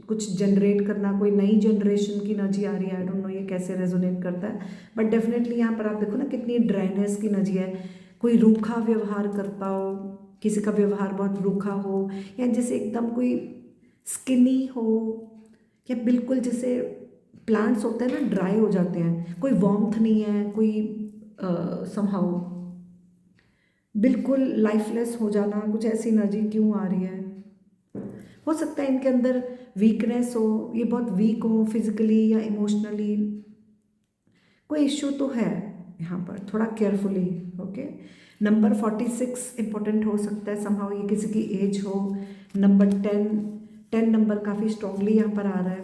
कुछ जनरेट करना, कोई नई जनरेशन की एनर्जी आ रही है। आई डोंट नो ये कैसे रेजोनेट करता है, बट डेफिनेटली यहाँ पर आप देखो ना कितनी ड्राइनेस की एनर्जी है। कोई रूखा व्यवहार करता हो, किसी का व्यवहार बहुत रूखा हो, या जैसे एकदम कोई स्किनी हो, या बिल्कुल जैसे प्लांट्स होते हैं ना ड्राई हो जाते हैं, कोई वार्मथ नहीं है, कोई समहाउ बिल्कुल लाइफलेस हो जाना, कुछ ऐसी एनर्जी क्यों आ रही है। हो सकता है इनके अंदर वीकनेस हो, ये बहुत वीक हो फिजिकली या इमोशनली, कोई इश्यू तो है यहाँ पर, थोड़ा केयरफुली। ओके, नंबर 46 इंपॉर्टेंट हो सकता है समहाउ, ये किसी की एज हो। नंबर 10 नंबर काफ़ी स्ट्रांगली यहाँ पर आ रहा है,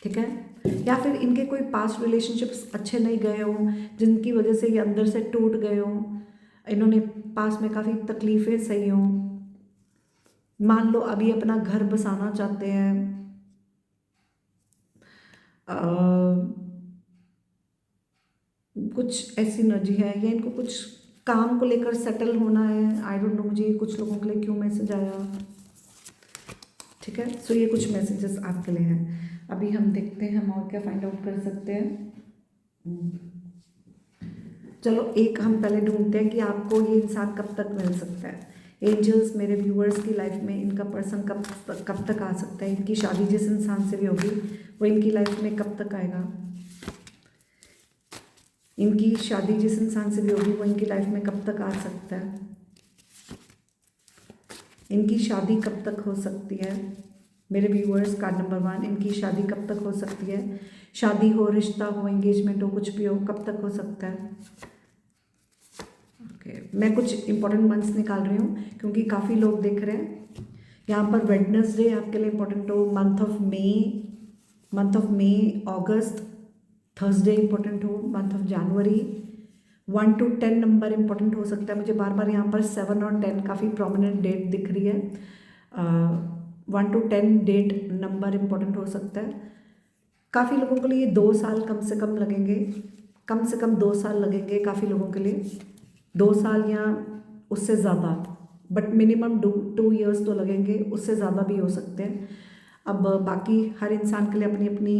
ठीक है। या फिर इनके कोई पास्ट रिलेशनशिप्स अच्छे नहीं गए हों, जिनकी वजह से ये अंदर से टूट गए हों, इन्होंने पास्ट में काफ़ी तकलीफ़ें सही हों। मान लो अभी अपना घर बसाना चाहते हैं, कुछ ऐसी एनर्जी है, या इनको कुछ काम को लेकर सेटल होना है। आई डोंट नो, मुझे कुछ लोगों के लिए क्यों मैसेज आया, ठीक है। सो ये कुछ मैसेजेस आपके लिए हैं। अभी हम देखते हैं हम और क्या फाइंड आउट कर सकते हैं। चलो एक हम पहले ढूंढते हैं कि आपको ये इंसान कब तक मिल सकता है। एंजल्स, मेरे व्यूअर्स की लाइफ में इनका पर्सन कब तक आ सकता है, इनकी शादी जिस इंसान से भी होगी वो इनकी लाइफ में कब तक आएगा, इनकी शादी जिस इंसान से भी होगी वो इनकी लाइफ में कब तक आ सकता है, इनकी शादी कब तक हो सकती है। मेरे व्यूअर्स, कार्ड नंबर 1, इनकी शादी कब तक हो सकती है। शादी हो, रिश्ता हो, एंगेजमेंट हो, कुछ भी हो, कब तक हो सकता है। ओके, मैं कुछ इंपॉर्टेंट मंथ्स निकाल रही हूँ क्योंकि काफ़ी लोग देख रहे हैं। यहाँ पर वेडनेसडे आपके लिए इंपॉर्टेंट हो, month of May, August, Thursday important हो, month of January. 1 to 10 number important हो सकता है। मुझे बार बार यहाँ पर 7 और 10 काफ़ी प्रोमिनेंट डेट दिख रही है। 1 to 10 डेट नंबर इंपॉर्टेंट हो सकता है। काफ़ी लोगों के लिए 2 साल कम से कम लगेंगे, कम से कम 2 साल लगेंगे काफ़ी लोगों के लिए, 2 साल या उससे ज़्यादा, बट मिनिमम 2 years तो लगेंगे, उससे ज़्यादा भी हो सकते हैं। अब बाकी हर इंसान के लिए अपनी अपनी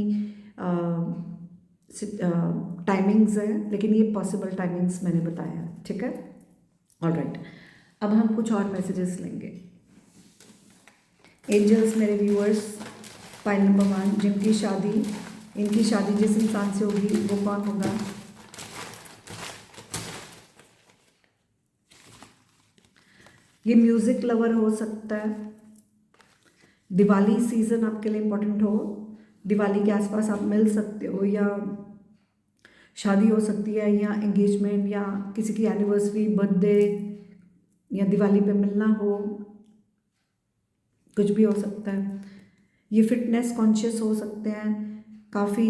टाइमिंग्स है, लेकिन ये पॉसिबल टाइमिंग्स मैंने बताया है, ठीक है। ऑलराइट, अब हम कुछ और मैसेजेस लेंगे। एंजल्स, मेरे व्यूअर्स, फाइल नंबर 1, इनकी शादी जिस इंसान से होगी वो कौन होगा। ये म्यूज़िक लवर हो सकता है। दिवाली सीज़न आपके लिए इम्पोर्टेंट हो, दिवाली के आसपास आप मिल सकते हो, या शादी हो सकती है, या एंगेजमेंट, या किसी की एनिवर्सरी, बर्थडे, या दिवाली पे मिलना हो, कुछ भी हो सकता है। ये फिटनेस कॉन्शियस हो सकते हैं काफ़ी।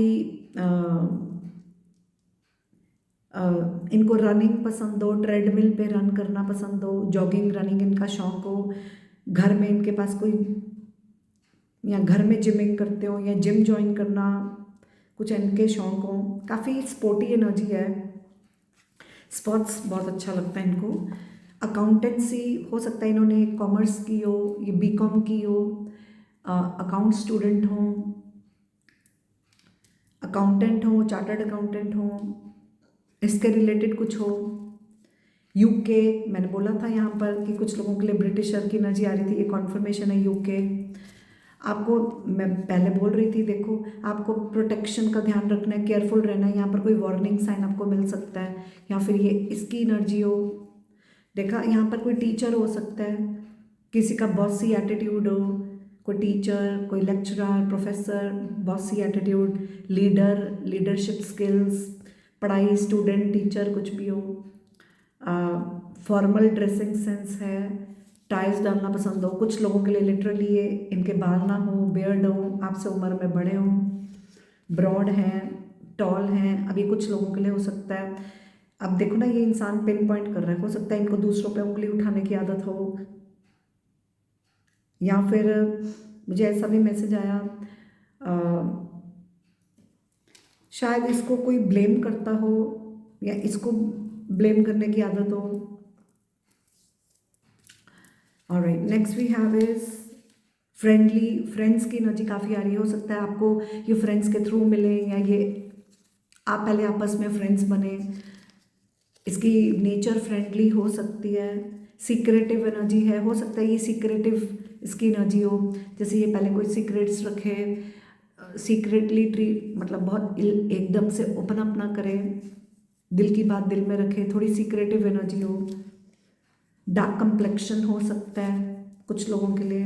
इनको रनिंग पसंद हो, ट्रेडमिल पे रन करना पसंद हो, जॉगिंग रनिंग इनका शौक हो, घर में इनके पास कोई, या घर में जिमिंग करते हो, या जिम ज्वाइन करना कुछ इनके शौक हो। काफ़ी स्पोर्टी एनर्जी है, स्पोर्ट्स बहुत अच्छा लगता है इनको। अकाउंटेंसी हो सकता है, इन्होंने कॉमर्स की हो, ये बीकॉम की हो, अकाउंट स्टूडेंट हो, अकाउंटेंट हो, चार्टर्ड अकाउंटेंट हो, इसके रिलेटेड कुछ हो। यूके, मैंने बोला था यहाँ पर कि कुछ लोगों के लिए ब्रिटिशर की एनर्जी आ रही थी, ये कॉन्फर्मेशन है यूके। आपको मैं पहले बोल रही थी, देखो आपको प्रोटेक्शन का ध्यान रखना है, केयरफुल रहना है। यहाँ पर कोई वार्निंग साइन आपको मिल सकता है, या फिर ये इसकी एनर्जी हो। देखा, यहाँ पर कोई टीचर हो सकता है, किसी का बॉसी एटीट्यूड हो, कोई टीचर, कोई lecturer, professor, bossy attitude, leader, leadership skills, पढ़ाई, स्टूडेंट, टीचर, कुछ भी हो। फॉर्मल ड्रेसिंग सेंस है, टाइल्स डालना पसंद हो। कुछ लोगों के लिए लिटरली ये इनके बाल ना हो, बियर्ड हो, आपसे उम्र में बड़े हों, ब्रॉड हैं, टॉल हैं। अभी कुछ लोगों के लिए हो सकता है, अब देखो ना, ये इंसान पिन पॉइंट कर रहा है, हो सकता है इनको दूसरों पे उंगली उठाने की आदत हो, या फिर मुझे ऐसा भी मैसेज आया, शायद इसको कोई ब्लेम करता हो या इसको ब्लेम करने की आदत हो। Alright, next we have is friendly, friends की एनर्जी काफ़ी आ रही है। हो सकता है आपको ये फ्रेंड्स के थ्रू मिले, या ये आप पहले आपस में फ्रेंड्स बने। इसकी नेचर फ्रेंडली हो सकती है। सीक्रेटिव एनर्जी है, हो सकता है ये सीक्रेटिव इसकी एनर्जी हो, जैसे ये पहले कोई सीक्रेट्स रखे, सीक्रेटली ट्री, मतलब बहुत एकदम से ओपन अप ना करे, दिल की बात दिल में रखे, थोड़ी सीक्रेटिव एनर्जी हो। डार्क कंप्लेक्शन हो सकता है कुछ लोगों के लिए।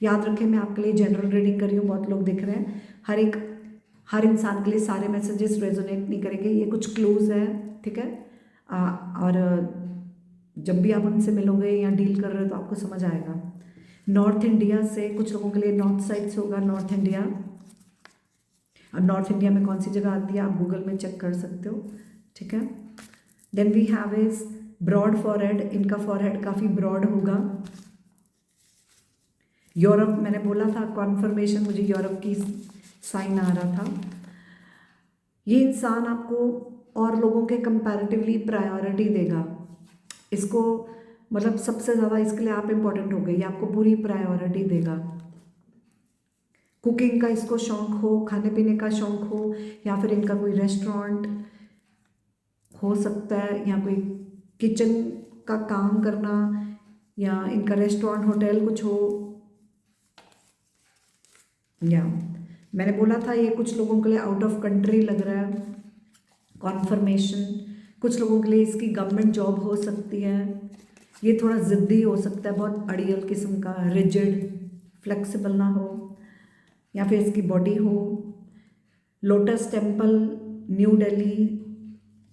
याद रखें, मैं आपके लिए जनरल रीडिंग कर रही हूँ, बहुत लोग दिख रहे हैं। हर इंसान के लिए सारे मैसेजेस रेजोनेट नहीं करेंगे, ये कुछ क्लूज है, ठीक है। और जब भी आप उनसे मिलोगे या डील कर रहे हो तो आपको समझ आएगा। नॉर्थ इंडिया से कुछ लोगों के लिए नॉर्थ साइड से होगा, नॉर्थ इंडिया। और नॉर्थ इंडिया में कौन सी जगह आती है आप गूगल में चेक कर सकते हो, ठीक है। Then we have is broad forehead, इनका फॉरहेड काफ़ी ब्रॉड होगा। यूरोप, मैंने बोला था कॉन्फर्मेशन, मुझे यूरोप की साइन आ रहा था। ये इंसान आपको और लोगों के कंपैरेटिवली प्रायोरिटी देगा। इसको मतलब सबसे ज़्यादा इसके लिए आप इम्पोर्टेंट हो गए, ये आपको पूरी प्रायोरिटी देगा। कुकिंग का इसको शौक हो, खाने पीने का शौक हो, या फिर इनका कोई रेस्टोरेंट हो सकता है, या कोई किचन का काम करना, या इनका रेस्टोरेंट होटल कुछ हो। या मैंने बोला था ये कुछ लोगों के लिए आउट ऑफ कंट्री लग रहा है, कॉन्फर्मेशन। कुछ लोगों के लिए इसकी गवर्नमेंट जॉब हो सकती है। ये थोड़ा ज़िद्दी हो सकता है, बहुत अड़ियल किस्म का, रिजिड, फ्लेक्सिबल ना हो, या फिर इसकी बॉडी हो। लोटस टेम्पल, न्यू दिल्ली,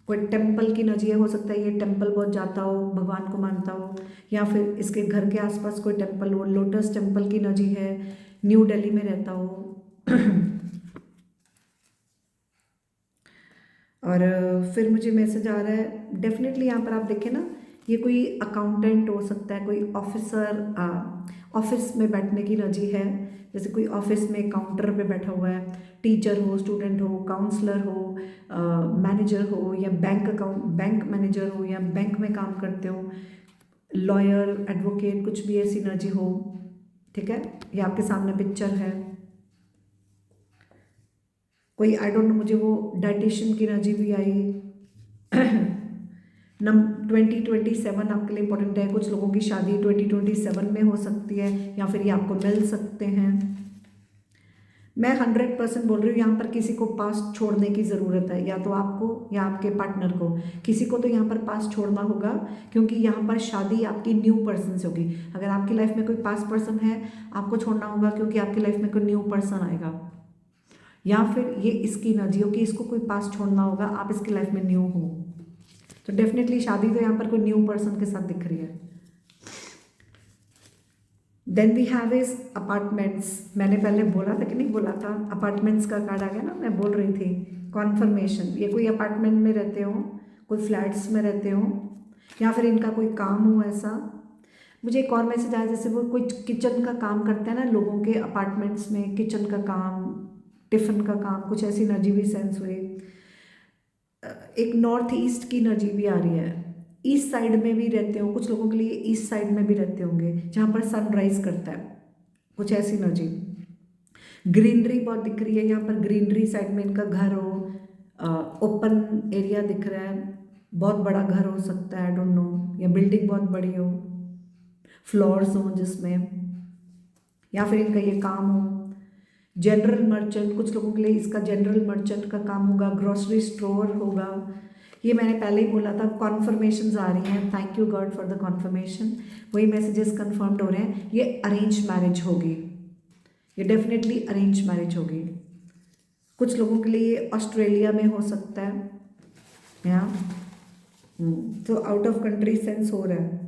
कोई टेम्पल की नज़रिए हो सकता है, ये टेम्पल बहुत जाता हो, भगवान को मानता हो, या फिर इसके घर के आसपास कोई टेम्पल हो। लोटस टेम्पल की नज़ी है, न्यू दिल्ली में रहता हो। और फिर मुझे मैसेज आ रहा है, डेफिनेटली यहाँ पर आप देखें ना, ये कोई अकाउंटेंट हो सकता है, कोई ऑफिसर, ऑफिस में बैठने की एनर्जी है, जैसे कोई ऑफिस में काउंटर पे बैठा हुआ है। टीचर हो, स्टूडेंट हो, काउंसलर हो, मैनेजर हो, या बैंक मैनेजर हो, या बैंक में काम करते हो, लॉयर, एडवोकेट, कुछ भी ऐसी एनर्जी हो, ठीक है। ये आपके सामने पिक्चर है। कोई आई डोंट नो, मुझे वो डाइटिशियन की एनर्जी भी आई। 2027 आपके लिए इंपॉर्टेंट है। कुछ लोगों की शादी 2027 में हो सकती है, या फिर ये आपको मिल सकते हैं। मैं 100% बोल रही हूँ, यहाँ पर किसी को पास छोड़ने की ज़रूरत है, या तो आपको या आपके पार्टनर को। किसी को तो यहाँ पर पास छोड़ना होगा, क्योंकि यहाँ पर शादी आपकी न्यू पर्सन से होगी। अगर आपकी लाइफ में कोई पास पर्सन है, आपको छोड़ना होगा, क्योंकि आपकी लाइफ में कोई न्यू पर्सन आएगा। या फिर ये इसकी एनर्जी हो कि इसको कोई पास छोड़ना होगा, आप इसकी लाइफ में न्यू हो। तो डेफिनेटली शादी तो यहाँ पर कोई न्यू पर्सन के साथ दिख रही है। Then we have is apartments. मैंने पहले बोला था कि नहीं बोला था, अपार्टमेंट्स का कार्ड आ गया ना, मैं बोल रही थी कॉन्फर्मेशन। ये कोई अपार्टमेंट में रहते हो, कोई फ्लैट्स में रहते हो, या फिर इनका कोई काम हो ऐसा। मुझे एक और मैसेज आया, जैसे वो कोई किचन का काम करते हैं ना लोगों के अपार्टमेंट्स में, किचन का काम, टिफ़िन का काम, कुछ ऐसी एनर्जी भी सेंस हुई। एक नॉर्थ ईस्ट की एनर्जी भी आ रही है। ईस्ट साइड में भी रहते हो, कुछ लोगों के लिए ईस्ट साइड में भी रहते होंगे, जहाँ पर सनराइज करता है, कुछ ऐसी एनर्जी। ग्रीनरी बहुत दिख रही है यहाँ पर, ग्रीनरी साइड में इनका घर हो, ओपन एरिया दिख रहा है, बहुत बड़ा घर हो सकता है, आई डोंट नो, या बिल्डिंग बहुत बड़ी हो, फ्लोर्स हो जिसमें, या फिर इनका ये काम हो। जनरल मर्चेंट, कुछ लोगों के लिए इसका जनरल मर्चेंट का काम होगा, ग्रोसरी स्टोर होगा। ये मैंने पहले ही बोला था, कॉन्फर्मेशंस आ रही हैं, thank you God for the confirmation, वही मैसेजेस कंफर्म्ड हो रहे हैं। ये अरेंज मैरिज होगी, ये डेफिनेटली अरेंज मैरिज होगी। कुछ लोगों के लिए ये ऑस्ट्रेलिया में हो सकता है, या तो आउट ऑफ कंट्री सेंस हो रहा है।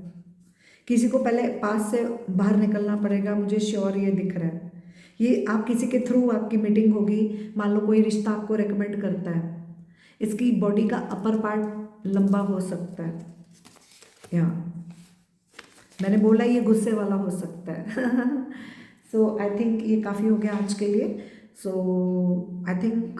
किसी को पहले पास से बाहर निकलना पड़ेगा, मुझे श्योर ये दिख रहा है। ये आप किसी के थ्रू आपकी मीटिंग होगी, मान लो कोई रिश्ता आपको रेकमेंड करता है, इसकी बॉडी का अपर पार्ट लंबा हो सकता है, या मैंने बोला ये गुस्से वाला हो सकता है। सो आई थिंक ये काफ़ी हो गया आज के लिए। सो आई थिंक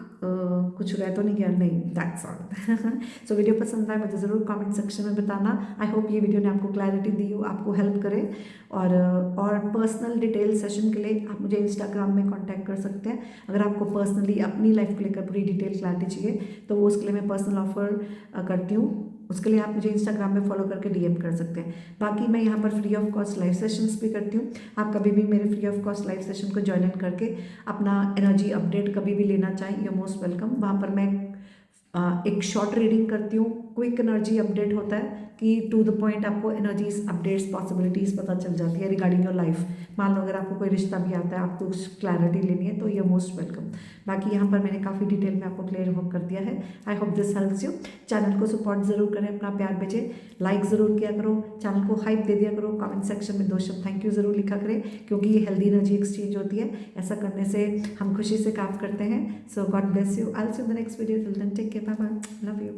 कुछ रह तो नहीं गया, नहीं, दैट्स ऑल। सो वीडियो पसंद आए मुझे ज़रूर कमेंट सेक्शन में बताना। आई होप ये वीडियो ने आपको क्लैरिटी दी हो, आपको हेल्प करे। और पर्सनल डिटेल सेशन के लिए आप मुझे इंस्टाग्राम में कांटेक्ट कर सकते हैं। अगर आपको पर्सनली अपनी लाइफ को लेकर पूरी डिटेल क्लैरिटी चाहिए तो वो उसके लिए मैं पर्सनल ऑफर करती हूँ, उसके लिए आप मुझे इंस्टाग्राम में फॉलो करके डीएम कर सकते हैं। बाकी मैं यहाँ पर free of cost live sessions भी करती हूँ। आप कभी भी मेरे free of cost live session को ज्वाइन करके अपना एनर्जी अपडेट कभी भी लेना चाहें, यू मोस्ट वेलकम। वहाँ पर मैं एक शॉर्ट रीडिंग करती हूँ, क्विक एनर्जी अपडेट होता है कि टू द पॉइंट आपको एनर्जीज अपडेट्स पॉसिबिलिटीज़ पता चल जाती है रिगार्डिंग योर लाइफ। मान लो अगर आपको कोई रिश्ता भी आता है, आपको कुछ क्लैरिटी लेनी है तो यू मोस्ट वेलकम। बाकी यहाँ पर मैंने काफ़ी डिटेल में आपको क्लियर होप कर दिया है। I hope this helps you. Channel को सपोर्ट ज़रूर करें, अपना प्यार भेजें, लाइक ज़रूर किया करो, चैनल को हाइप दे दिया करो, कमेंट सेक्शन में 2 शब्द थैंक यू ज़रूर लिखा करें, क्योंकि ये हेल्दी एनर्जी एक्सचेंज होती है। ऐसा करने से हम खुशी से काम करते हैं। So God bless you, I will see you in the next video, till then take care, bye bye, love you.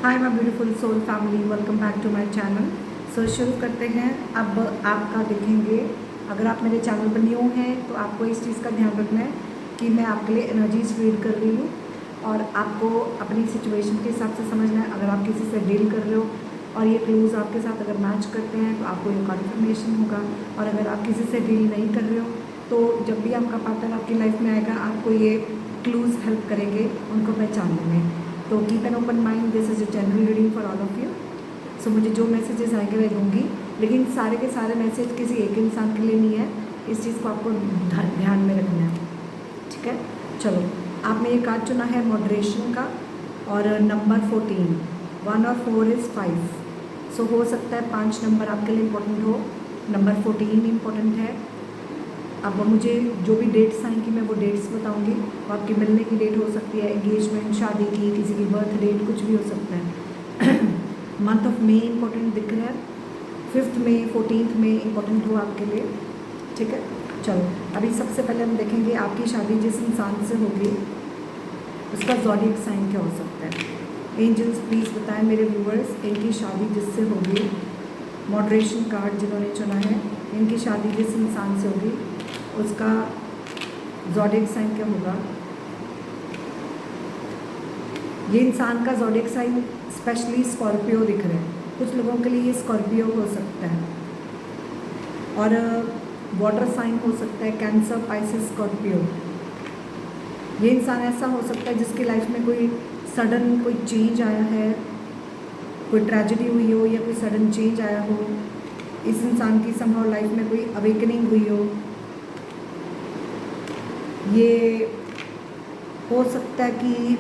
Hi my beautiful soul family, welcome back to my channel. So शुरू करते हैं। अब आपका देखेंगे, अगर आप मेरे channel पर न्यू हैं तो आपको इस चीज़ का ध्यान रखना है कि मैं आपके लिए एनर्जीज रीड कर रही हूँ और आपको अपनी सिचुएशन के हिसाब से समझना है। अगर आप किसी से डील कर रहे हो और ये क्लूज़ आपके साथ अगर मैच करते हैं तो आपको ये कॉन्फर्मेशन होगा, और अगर आप किसी से डील नहीं कर रहे हो तो जब भी आपका पार्टनर आपकी लाइफ में आएगा आपको ये क्लूज़ हेल्प करेंगे उनको पहचानने में। तो keep an open mind, this is a general reading for all of you. So मुझे जो मैसेजेस आएंगे मैं दूंगी, लेकिन सारे के सारे मैसेज किसी एक इंसान के लिए नहीं है, इस चीज़ को आपको ध्यान में रखना है, ठीक है। चलो, आपने ये कार्ड चुना है मॉडरेशन का, और नंबर 14, 1 और 4 इज़ 5। सो हो सकता है 5 नंबर आपके लिए इम्पोर्टेंट हो, नंबर 14 इम्पोर्टेंट है। अब मुझे जो भी डेट्स आएंगी मैं वो डेट्स बताऊंगी। और आपकी मिलने की डेट हो सकती है, एंगेजमेंट, शादी की, किसी की बर्थ डेट, कुछ भी हो सकता है। मंथ ऑफ मे इम्पोर्टेंट दिख रहा है, 5th मई, 14th मई इम्पोर्टेंट हो आपके लिए, ठीक है। चलो, अभी सबसे पहले हम देखेंगे आपकी शादी जिस इंसान से होगी उसका ज़ोडिएक साइन क्या हो सकता है। एंजल्स प्लीज़ बताएं मेरे व्यूअर्स, इनकी शादी जिससे होगी, मॉडरेशन कार्ड जिन्होंने चुना है, इनकी शादी जिस इंसान से होगी उसका ज़ोडिएक साइन क्या होगा। ये इंसान का ज़ोडिएक साइन स्पेशली स्कॉर्पियो दिख रहा है, कुछ लोगों के लिए ये स्कॉर्पियो हो सकता है, और वाटर साइन हो सकता है कैंसर, पाइसेस, स्कॉर्पियो। ये इंसान ऐसा हो सकता है जिसकी लाइफ में कोई सडन कोई चेंज आया है, कोई ट्रेजेडी हुई हो या कोई सडन चेंज आया हो, इस इंसान की समहाउ लाइफ में कोई अवेकनिंग हुई हो। ये हो सकता है कि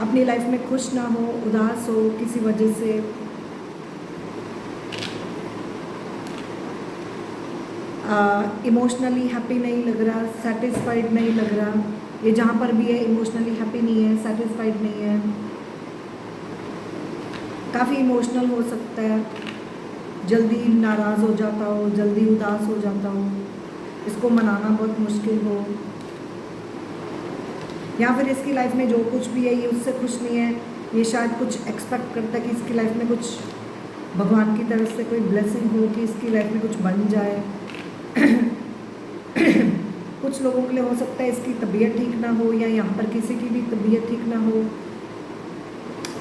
अपनी लाइफ में खुश ना हो, उदास हो किसी वजह से, इमोशनली हैप्पी नहीं लग रहा, सेटिस्फाइड नहीं लग रहा। ये जहाँ पर भी है इमोशनली हैप्पी नहीं है, सेटिस्फाइड नहीं है, काफ़ी इमोशनल हो सकता है, जल्दी नाराज़ हो जाता हो, जल्दी उदास हो जाता हो, इसको मनाना बहुत मुश्किल हो, या फिर इसकी लाइफ में जो कुछ भी है ये उससे खुश नहीं है। ये शायद कुछ एक्सपेक्ट करता है कि इसकी लाइफ में कुछ भगवान की तरफ से कोई ब्लेसिंग हो कि इसकी लाइफ में कुछ बन जाए। कुछ लोगों के लिए हो सकता है इसकी तबीयत ठीक ना हो, या यहाँ पर किसी की भी तबीयत ठीक ना हो,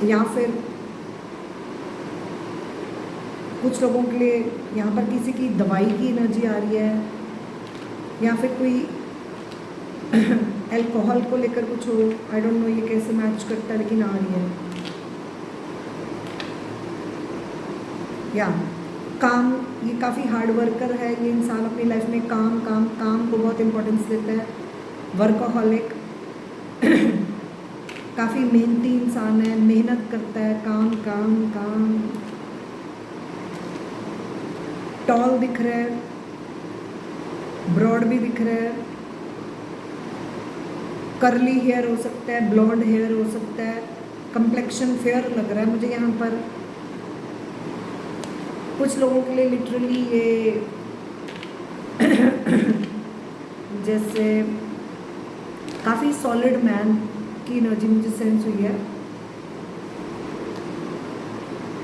या फिर कुछ लोगों के लिए यहाँ पर किसी की दवाई की एनर्जी आ रही है, या फिर कोई अल्कोहल को लेकर कुछ हो। आई डोंट नो ये कैसे मैच करता है, लेकिन आ रही है। या काम, ये काफ़ी हार्ड वर्कर है ये इंसान, अपनी लाइफ में काम काम काम को बहुत इम्पोर्टेंस देता है। वर्कaholic काफ़ी मेहनती इंसान है, मेहनत करता है, काम काम काम। टॉल दिख रहा है, ब्रॉड भी दिख रहा है, कर्ली हेयर हो सकता है, ब्लॉन्ड हेयर हो सकता है, कंप्लेक्शन फेयर लग रहा है मुझे यहाँ पर। कुछ लोगों के लिए लिटरली ये जैसे काफ़ी सॉलिड मैन की एनर्जी मुझे सेंस हुई है।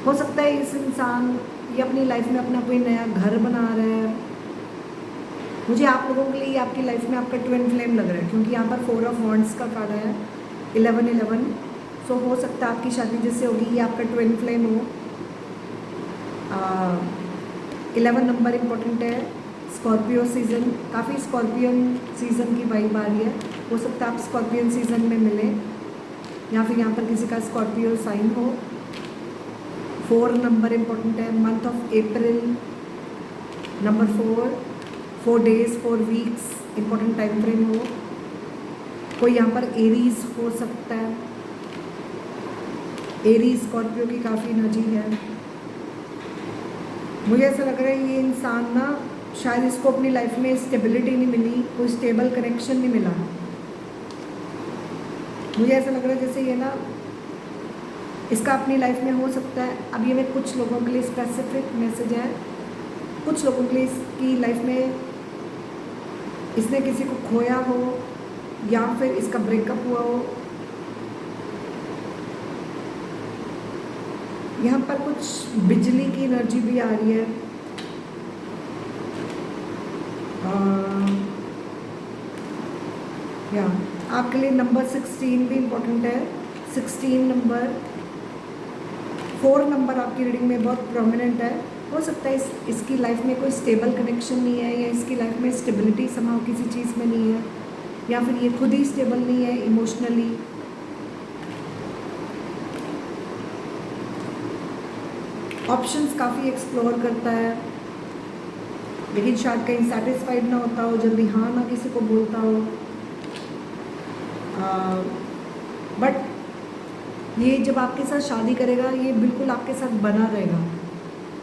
हो सकता है इस इंसान ये अपनी लाइफ में अपना कोई नया घर बना रहा है। मुझे आप लोगों के लिए आपकी लाइफ में आपका ट्विन फ्लेम लग रहा है, क्योंकि यहाँ पर 4 ऑफ वॉन्ड्स का कार्ड है, 11-11। सो हो सकता है आपकी शादी जिससे होगी ये आपका ट्विन फ्लेम हो। 11 नंबर इम्पोर्टेंट है। स्कॉर्पियो सीज़न, काफ़ी स्कॉर्पियन सीज़न की वाइब आ रही है। हो सकता है आप स्कॉर्पियन सीज़न में मिलें, या फिर यहाँ पर किसी का स्कॉर्पियो साइन हो। 4 नंबर इम्पोर्टेंट है। Month of April, number 4 days 4 weeks important time frame हो। कोई यहाँ पर एरीज हो सकता है। एरीज स्कॉर्पियो की काफ़ी एनर्जी है। मुझे ऐसा लग रहा है ये इंसान ना, शायद इसको अपनी लाइफ में स्टेबिलिटी नहीं मिली, कोई स्टेबल कनेक्शन नहीं मिला। मुझे ऐसा लग रहा है जैसे ये ना, इसका अपनी लाइफ में हो सकता है। अब ये मैं कुछ लोगों के लिए स्पेसिफिक मैसेज है, कुछ लोगों के लिए इसकी लाइफ में इसने किसी को खोया हो, या फिर इसका ब्रेकअप हुआ हो। यहाँ पर कुछ बिजली की एनर्जी भी आ रही है। या आपके लिए नंबर 16 भी इम्पोर्टेंट है। 16 नंबर, 4 नंबर आपकी रीडिंग में बहुत प्रोमिनेंट है। हो सकता है इसकी लाइफ में कोई स्टेबल कनेक्शन नहीं है, या इसकी लाइफ में स्टेबिलिटी समाव किसी चीज़ में नहीं है, या फिर ये खुद ही स्टेबल नहीं है इमोशनली। ऑप्शंस काफ़ी एक्सप्लोर करता है, लेकिन शायद कहीं सेटिस्फाइड ना होता हो, जल्दी हाँ ना किसी को बोलता हो। बट ये जब आपके साथ शादी करेगा, ये बिल्कुल आपके साथ बना रहेगा,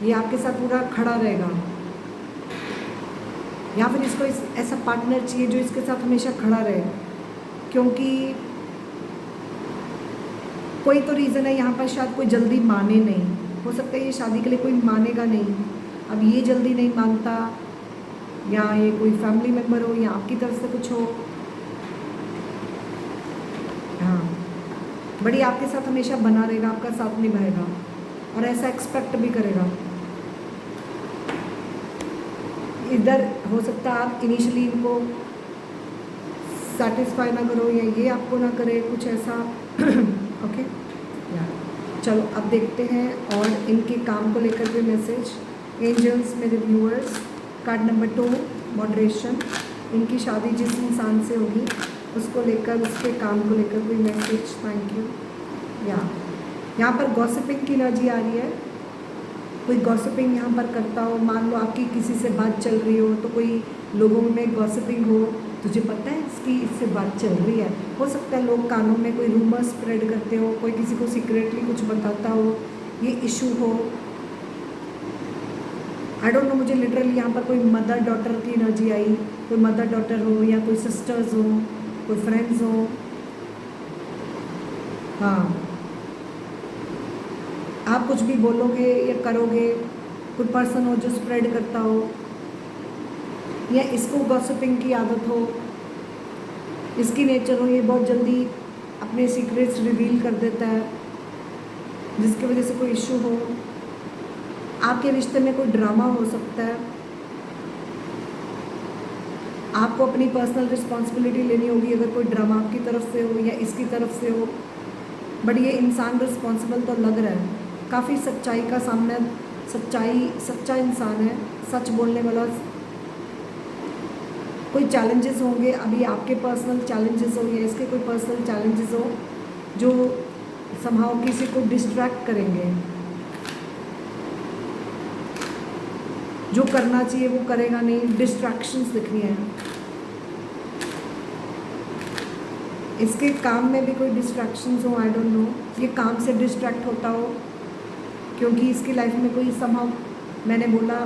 ये आपके साथ पूरा खड़ा रहेगा। या फिर इसको ऐसा पार्टनर चाहिए जो इसके साथ हमेशा खड़ा रहे, क्योंकि कोई तो रीज़न है यहाँ पर, शायद कोई जल्दी माने नहीं। हो सकता है ये शादी के लिए कोई मानेगा नहीं, अब ये जल्दी नहीं मानता, या ये कोई फैमिली मेम्बर हो, या आपकी तरफ से कुछ हो। हाँ, बड़ी आपके साथ हमेशा बना रहेगा, आपका साथ निभाएगा, और ऐसा एक्सपेक्ट भी करेगा। इधर हो सकता है आप इनिशियली इनको सेटिस्फाई ना करो, या ये आपको ना करे, कुछ ऐसा। ओके, चलो अब देखते हैं और इनके काम को लेकर के मैसेज। एंजल्स, मेरे व्यूअर्स, कार्ड नंबर 2 मॉडरेशन। इनकी शादी जिस इंसान से होगी उसको लेकर, उसके काम को लेकर कोई मैसेज। Thank you. यहाँ पर गॉसिपिंग की एनर्जी आ रही है। कोई गॉसिपिंग यहाँ पर करता हो, मान लो आपकी किसी से बात चल रही हो, तो कोई लोगों में गॉसिपिंग हो, तुझे पता है इसकी इससे बात चल रही है। हो सकता है लोग कानों में कोई रूमर स्प्रेड करते हो, कोई किसी को सीक्रेटली कुछ बताता हो, ये इशू हो। आई डोंट नो, मुझे लिटरली यहाँ पर कोई मदर डॉटर की एनर्जी आई। कोई मदर डॉटर हो, या कोई सिस्टर्स हो, कोई फ्रेंड्स हो। हाँ, आप कुछ भी बोलोगे या करोगे, कोई पर्सन हो जो स्प्रेड करता हो, या इसको गॉसिपिंग की आदत हो, इसकी नेचर हो, ये बहुत जल्दी अपने सीक्रेट्स रिवील कर देता है, जिसकी वजह से कोई इशू हो। आपके रिश्ते में कोई ड्रामा हो सकता है, आपको अपनी पर्सनल रिस्पॉन्सिबिलिटी लेनी होगी अगर कोई ड्रामा आपकी तरफ से हो या इसकी तरफ से हो। बट ये इंसान रिस्पॉन्सिबल तो लग रहा है, काफ़ी सच्चाई का सामना, सच्चा इंसान है, सच बोलने वाला। कोई चैलेंजेस होंगे, अभी आपके पर्सनल चैलेंजेस हो या इसके कोई पर्सनल चैलेंजेस हो जो समहाउ किसी को डिस्ट्रैक्ट करेंगे। जो करना चाहिए वो करेगा नहीं, डिस्ट्रैक्शंस दिख रही हैं। इसके काम में भी कोई डिस्ट्रैक्शंस हो, आई डोंट नो, ये काम से डिस्ट्रैक्ट होता हो क्योंकि इसकी लाइफ में कोई समहाउ, मैंने बोला,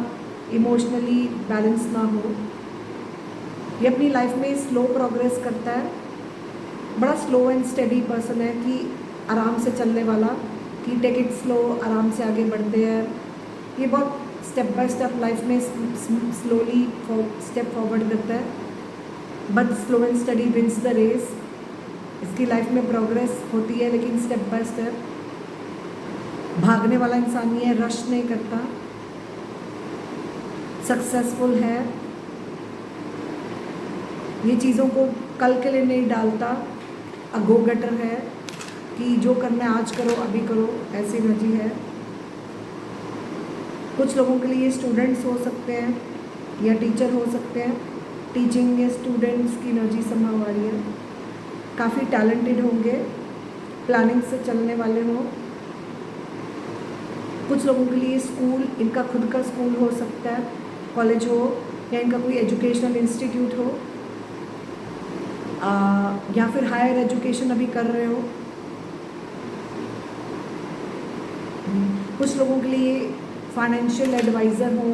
इमोशनली बैलेंस ना हो। ये अपनी लाइफ में स्लो प्रोग्रेस करता है, बड़ा स्लो एंड स्टेडी पर्सन है कि आराम से चलने वाला, कि टेक इट स्लो, आराम से आगे बढ़ते हैं। ये बहुत स्टेप बाय स्टेप लाइफ में स्लोली स्टेप फॉरवर्ड करता है, but slow and study wins the race. इसकी लाइफ में प्रोग्रेस होती है लेकिन स्टेप बाय स्टेप। भागने वाला इंसान नहीं है, रश नहीं करता, सक्सेसफुल है, ये चीज़ों को कल के लिए नहीं डालता, अ गो गेटर है कि जो करना है आज करो, अभी करो, ऐसी एनर्जी है। कुछ लोगों के लिए स्टूडेंट्स हो सकते हैं या टीचर हो सकते हैं, टीचिंग या स्टूडेंट्स की एनर्जी संभव आ रही है। काफ़ी टैलेंटेड होंगे, प्लानिंग से चलने वाले हों। कुछ लोगों के लिए स्कूल, इनका खुद का स्कूल हो सकता है, कॉलेज हो या इनका कोई एजुकेशनल इंस्टीट्यूट हो, या फिर हायर एजुकेशन अभी कर रहे हो। कुछ लोगों के लिए फाइनेंशियल एडवाइज़र हो,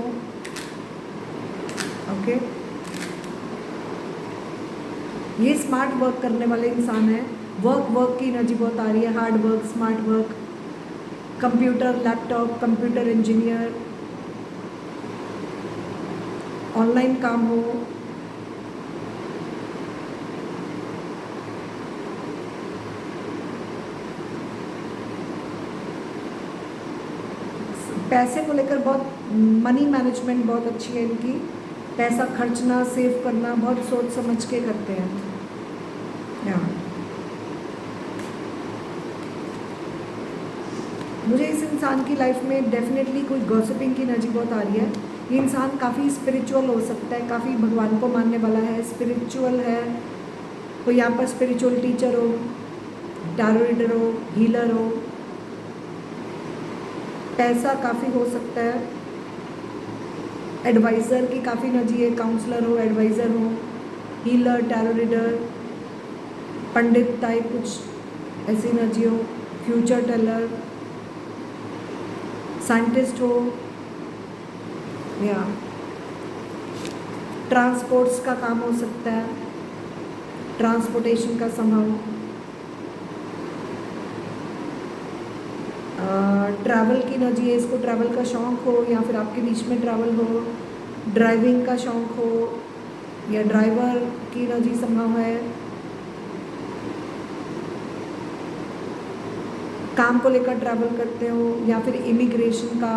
ओके। ये स्मार्ट वर्क करने वाले इंसान है, वर्क की एनर्जी बहुत आ रही है, hard work, smart work, computer, laptop, computer engineer, online काम हो, पैसे को लेकर बहुत मनी मैनेजमेंट बहुत अच्छी है इनकी, पैसा खर्चना, सेव करना बहुत सोच समझ के करते हैं। मुझे इस इंसान की लाइफ में डेफिनेटली कोई गॉसिपिंग की एनर्जी बहुत आ रही है। ये इंसान काफ़ी स्पिरिचुअल हो सकता है, काफ़ी भगवान को मानने वाला है, स्पिरिचुअल है, कोई यहाँ पर स्पिरिचुअल टीचर हो, टैरो रीडर हो, हीलर हो। पैसा काफ़ी हो सकता है, एडवाइज़र की काफ़ी एनर्जी है, काउंसलर हो, एडवाइज़र हो, हीलर, टैरो रीडर, पंडित टाइप कुछ ऐसी एनर्जी हो, फ्यूचर टेलर, साइंटिस्ट हो, या ट्रांसपोर्ट्स का काम हो सकता है, ट्रांसपोर्टेशन का संभव, ट्रैवल की एनर्जी है, इसको ट्रैवल का शौक़ हो या फिर आपके बीच में ट्रैवल हो, ड्राइविंग का शौक़ हो या ड्राइवर की एनर्जी संभव है, काम को लेकर ट्रैवल करते हो या फिर इमिग्रेशन का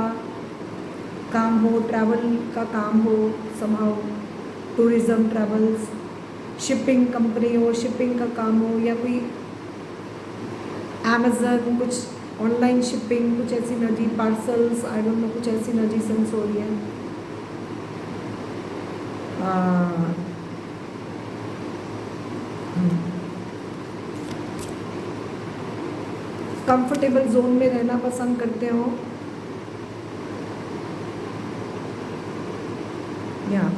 काम हो, ट्रैवल का काम हो संभव, टूरिज़्म, ट्रैवल्स, शिपिंग कंपनी हो, शिपिंग का काम हो, या कोई अमेज़न, कुछ ऑनलाइन शिपिंग, कुछ ऐसी energy, parcels, I don't no, कुछ ऐसी एनर्जी सेंस हो रही है। कंफर्टेबल जोन में रहना पसंद करते हो, या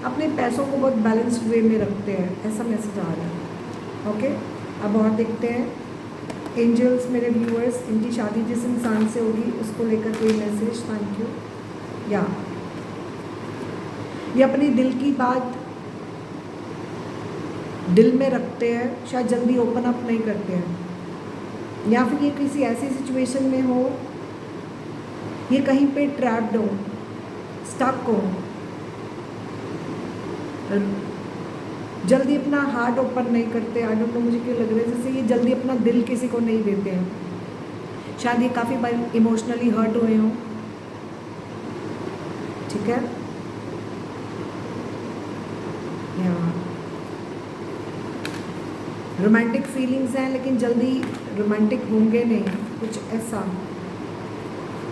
अपने पैसों को बहुत बैलेंस्ड वे में रखते हैं, ऐसा मैसेज आ रहा है। ओके, अब और देखते हैं एंजल्स, मेरे व्यूअर्स, इनकी शादी जिस इंसान से होगी उसको लेकर कोई मैसेज। Thank you. या ये अपनी दिल की बात दिल में रखते हैं, शायद जल्दी ओपन अप नहीं करते हैं, या फिर ये किसी ऐसी सिचुएशन में हो, ये कहीं पे ट्रैप्ड हो, स्टक हो, जल्दी अपना हार्ट ओपन नहीं करते। आई डोंट नो, मुझे क्यों लग रहा है जैसे ये जल्दी अपना दिल किसी को नहीं देते हैं, शायद ये काफ़ी बार इमोशनली हर्ट हुए हों, ठीक है। रोमांटिक फीलिंग्स हैं लेकिन जल्दी रोमांटिक होंगे नहीं, कुछ ऐसा,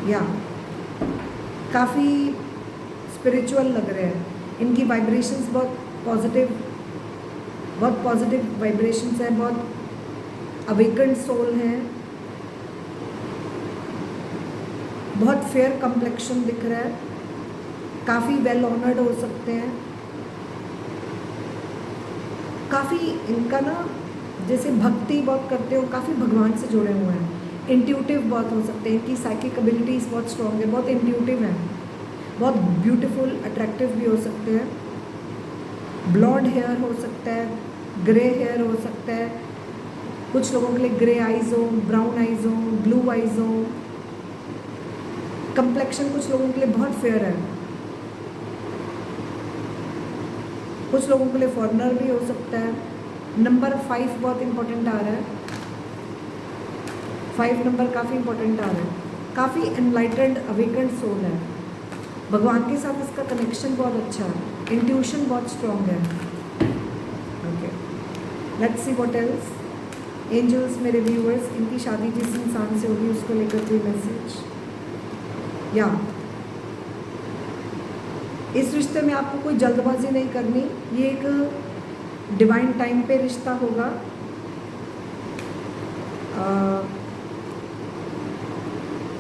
या काफ़ी स्पिरिचुअल लग रहे हैं, इनकी वाइब्रेशंस बहुत पॉजिटिव, बहुत पॉजिटिव वाइब्रेशंस है, बहुत अवेकन्ड सोल है, बहुत फेयर कम्प्लेक्शन दिख रहा है, काफ़ी वेल ऑनर्ड हो सकते हैं, काफ़ी इनका ना जैसे भक्ति बहुत करते हो, काफ़ी भगवान से जुड़े हुए हैं, इंट्यूटिव बहुत हो सकते हैं, इनकी साइकिक एबिलिटीज़ बहुत स्ट्रॉन्ग है, बहुत इंट्यूटिव है, बहुत ब्यूटीफुल अट्रैक्टिव भी हो सकते हैं, ब्लॉन्ड हेयर हो सकता है, ग्रे हेयर हो सकता है, कुछ लोगों के लिए ग्रे आइज़ हो, ब्राउन आइज़ हो, ब्लू आइज़ हो, कंप्लेक्शन कुछ लोगों के लिए बहुत फेयर है, कुछ लोगों के लिए फॉरेनर भी हो सकता है। नंबर 5 बहुत इंपॉर्टेंट आ रहा है, 5 नंबर काफ़ी इंपॉर्टेंट आ रहा है, काफ़ी एनलाइटेंड अवेकन्ड सोल है, भगवान के साथ इसका कनेक्शन बहुत अच्छा है, इंट्यूशन बहुत स्ट्रॉन्ग है। Okay, let's see what else. Angels, मेरे व्यूअर्स, इनकी शादी जिस इंसान से होगी उसको लेकर कोई मैसेज, या इस रिश्ते में आपको कोई जल्दबाजी नहीं करनी, ये एक डिवाइन टाइम पे रिश्ता होगा।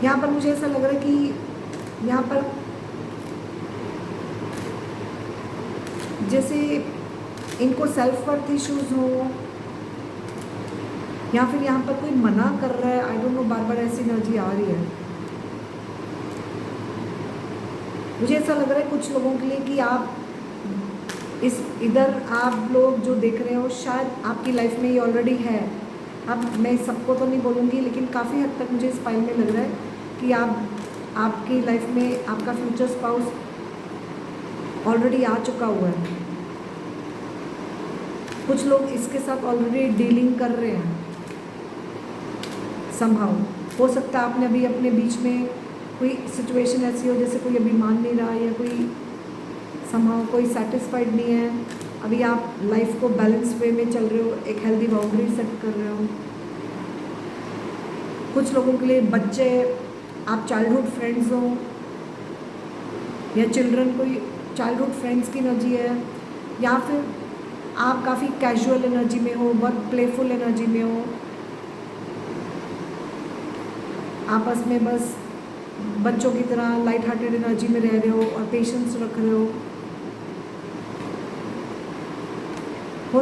यहाँ पर मुझे ऐसा लग रहा है कि यहाँ पर जैसे इनको सेल्फ वर्थ इश्यूज हो, या फिर यहाँ पर कोई मना कर रहा है, आई डोंट नो, बार बार ऐसी एनर्जी आ रही है। मुझे ऐसा लग रहा है कुछ लोगों के लिए कि आप इधर आप लोग जो देख रहे हो, शायद आपकी लाइफ में ये ऑलरेडी है। अब मैं सबको तो नहीं बोलूँगी, लेकिन काफ़ी हद तक मुझे इस फाइल में लग रहा है कि आपकी लाइफ में आपका फ्यूचर स्पाउस ऑलरेडी आ चुका हुआ है। कुछ लोग इसके साथ ऑलरेडी डीलिंग कर रहे हैं समहाउ। हो सकता है आपने अभी अपने बीच में कोई सिचुएशन ऐसी हो जैसे कोई अभी मान नहीं रहा, या कोई समहाउ कोई सेटिस्फाइड नहीं है, अभी आप लाइफ को बैलेंस वे में चल रहे हो, एक हेल्दी बाउंड्री सेट कर रहे हो। कुछ लोगों के लिए बच्चे, आप चाइल्डहुड फ्रेंड्स हो, या चिल्ड्रन कोई चाइल्डहुड फ्रेंड्स की एनर्जी है, या फिर आप काफ़ी कैजुअल एनर्जी में हो, बहुत प्लेफुल एनर्जी में हो, आपस में बस बच्चों की तरह लाइट हार्टेड एनर्जी में रह रहे हो और पेशेंस रख रहे हो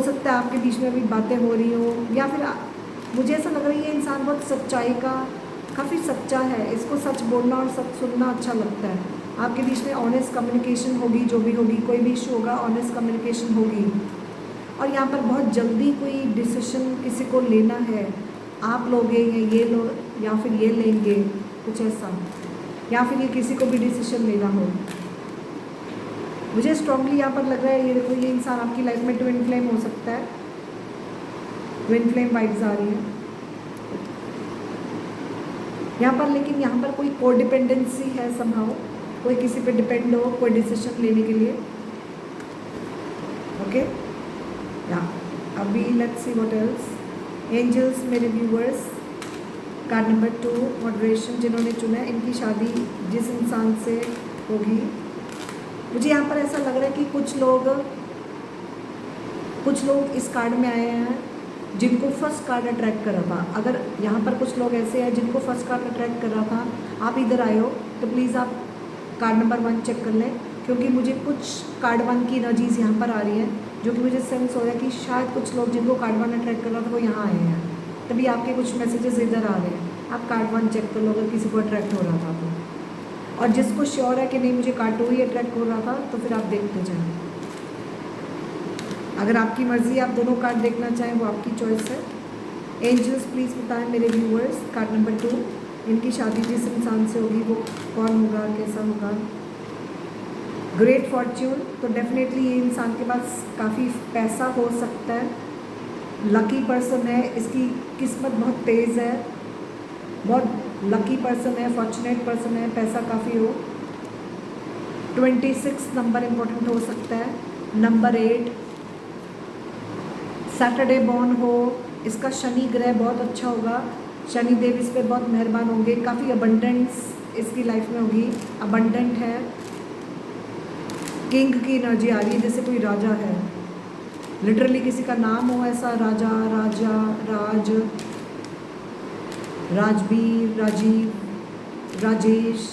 सकता है आपके बीच में अभी बातें हो रही हो, या फिर मुझे ऐसा लग रहा है ये इंसान बहुत सच्चाई का काफ़ी सच्चा है, इसको सच बोलना और सच सुनना अच्छा लगता है। आपके बीच में ऑनेस्ट कम्युनिकेशन होगी, जो भी होगी, कोई भी इशू होगा, ऑनेस्ट कम्युनिकेशन होगी। और यहाँ पर बहुत जल्दी कोई डिसीजन किसी को लेना है, आप लोगे या ये लो, या फिर ये लेंगे, कुछ ऐसा, या फिर ये किसी को भी डिसीजन लेना हो। मुझे स्ट्रांगली यहाँ पर लग रहा है, ये देखो, ये इंसान आपकी लाइफ में ट्विन फ्लेम हो सकता है, ट्विन फ्लेम वाइब्स आ रही है यहाँ पर। लेकिन यहाँ पर कोई कोडिपेंडेंसी है समहाउ, कोई किसी पे डिपेंड हो कोई डिसीजन लेने के लिए। ओके, या अभी let's see what else. Angels, मेरे व्यूअर्स, कार्ड नंबर 2 मॉडरेशन, जिन्होंने चुना है, इनकी शादी जिस इंसान से होगी, मुझे यहाँ पर ऐसा लग रहा है कि कुछ लोग इस कार्ड में आए हैं जिनको फर्स्ट कार्ड अट्रैक्ट कर रहा था। अगर यहाँ पर कुछ लोग ऐसे हैं जिनको फर्स्ट कार्ड अट्रैक्ट कर रहा था, आप इधर आए हो, तो प्लीज़ आप कार्ड नंबर 1 चेक कर लें, क्योंकि मुझे कुछ कार्ड 1 की एनर्जीज़ यहाँ पर आ रही हैं, जो कि मुझे सेंस हो रहा है कि शायद कुछ लोग जिनको कार्ड 1 अट्रैक्ट कर रहा था वो यहाँ आए हैं, तभी आपके कुछ मैसेजेस इधर आ रहे हैं। आप कार्ड 1 चेक कर लो अगर किसी को अट्रैक्ट हो रहा था तो, और जिसको श्योर है कि नहीं मुझे कार्ड 2 ही अट्रैक्ट हो रहा था, तो फिर आप देखते जाएँ। अगर आपकी मर्ज़ी आप दोनों कार्ड देखना चाहें, वो आपकी चॉइस है। एंजल्स, प्लीज़ बताएं मेरे व्यूअर्स, कार्ड नंबर 2, इनकी शादी जिस इंसान से होगी वो कौन होगा, कैसा होगा। ग्रेट फॉर्च्यून, तो डेफिनेटली ये इंसान के पास काफ़ी पैसा हो सकता है, लकी पर्सन है, इसकी किस्मत बहुत तेज़ है, बहुत लकी पर्सन है, फॉर्चुनेट पर्सन है, पैसा काफ़ी हो। 26 नंबर इम्पोर्टेंट हो सकता है। नंबर 8 सैटरडे बॉर्न हो, इसका शनि ग्रह बहुत अच्छा होगा, शनि देव इस पर बहुत मेहरबान होंगे, काफ़ी अबंडेंस इसकी लाइफ में होगी, अबंडेंट है, किंग की एनर्जी आ रही है, जैसे कोई राजा है। लिटरली किसी का नाम हो ऐसा, राजा, राजा, राज, राजबीर, राजीव, राजेश।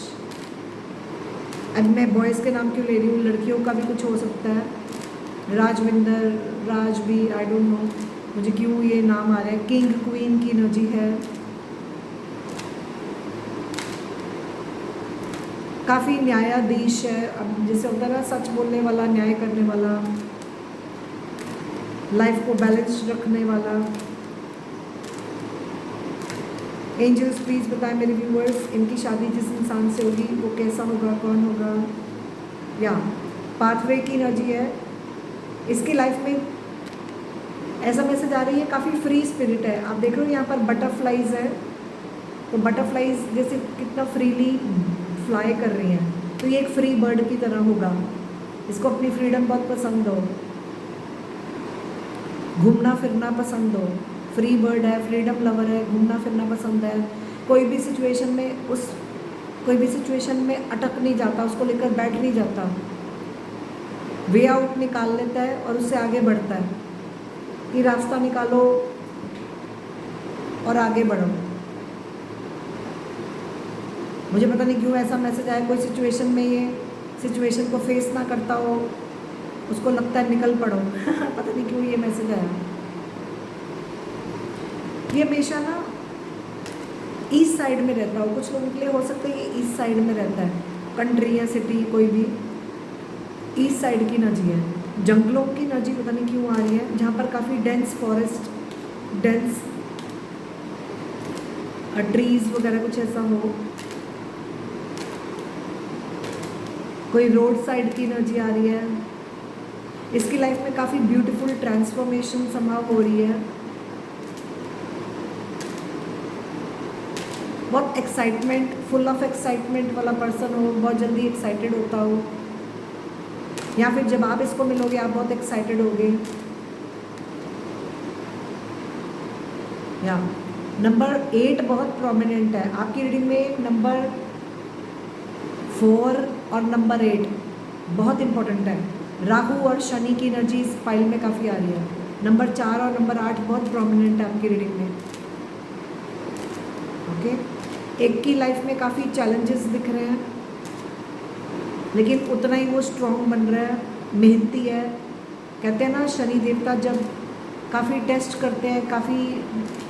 अब मैं बॉयज़ के नाम क्यों ले रही हूँ, लड़कियों का भी कुछ हो सकता है। Rajvinder, Rajbir, I don't know मुझे क्यों ये नाम आ रहा है। किंग क्वीन की एनर्जी है। काफ़ी न्यायाधीश है। अब जैसे होता है ना, सच बोलने वाला, न्याय करने वाला, लाइफ को बैलेंस रखने वाला। एंजल्स प्लीज़ बताएं मेरे व्यूवर्स, इनकी शादी जिस इंसान से होगी वो कैसा होगा, कौन होगा। या पाथवे की एनर्जी है। इसकी लाइफ में ऐसा मैसेज आ रही है, काफ़ी फ्री स्पिरिट है। आप देख रहे हो यहाँ पर बटरफ्लाइज है, तो बटरफ्लाइज जैसे कितना फ्रीली फ्लाई कर रही हैं, तो ये एक फ्री बर्ड की तरह होगा। इसको अपनी फ्रीडम बहुत पसंद हो, घूमना फिरना पसंद हो, फ्री बर्ड है, फ्रीडम लवर है, घूमना फिरना पसंद है। कोई भी सिचुएशन में अटक नहीं जाता, उसको लेकर बैठ नहीं जाता, वे आउट निकाल लेता है और उससे आगे बढ़ता है कि रास्ता निकालो और आगे बढ़ो। मुझे पता नहीं क्यों ऐसा मैसेज आया, कोई सिचुएशन में ये सिचुएशन को फेस ना करता हो, उसको लगता है निकल पड़ो। पता नहीं क्यों ये मैसेज आया। ये हमेशा ना ईस्ट साइड में रहता हो, कुछ लोगों के लिए हो सकता है ये ईस्ट साइड में रहता है, कंट्री या सिटी कोई भी ईस्ट साइड की एनर्जी है। जंगलों की एनर्जी पता नहीं क्यों आ रही है, जहाँ पर काफ़ी डेंस फॉरेस्ट, डेंस ट्रीज वगैरह कुछ ऐसा हो। कोई रोड साइड की एनर्जी आ रही है। इसकी लाइफ में काफ़ी ब्यूटीफुल ट्रांसफॉर्मेशन संभव हो रही है। बहुत एक्साइटमेंट, फुल ऑफ एक्साइटमेंट वाला पर्सन हो, बहुत जल्दी एक्साइटेड होता हो, या फिर जब आप इसको मिलोगे आप बहुत एक्साइटेड होगे। या नंबर 8 बहुत प्रोमिनेंट है आपकी रीडिंग में। नंबर 4 और नंबर 8 बहुत इंपॉर्टेंट है। राहु और शनि की एनर्जी इस फाइल में काफ़ी आ रही है। नंबर 4 और नंबर 8 बहुत प्रोमिनेंट है आपकी रीडिंग में। ओके, एक की लाइफ में काफ़ी चैलेंजेस दिख रहे हैं, लेकिन उतना ही वो स्ट्रॉन्ग बन रहा है, मेहनती है। कहते हैं ना, शनि देवता जब काफ़ी टेस्ट करते हैं, काफ़ी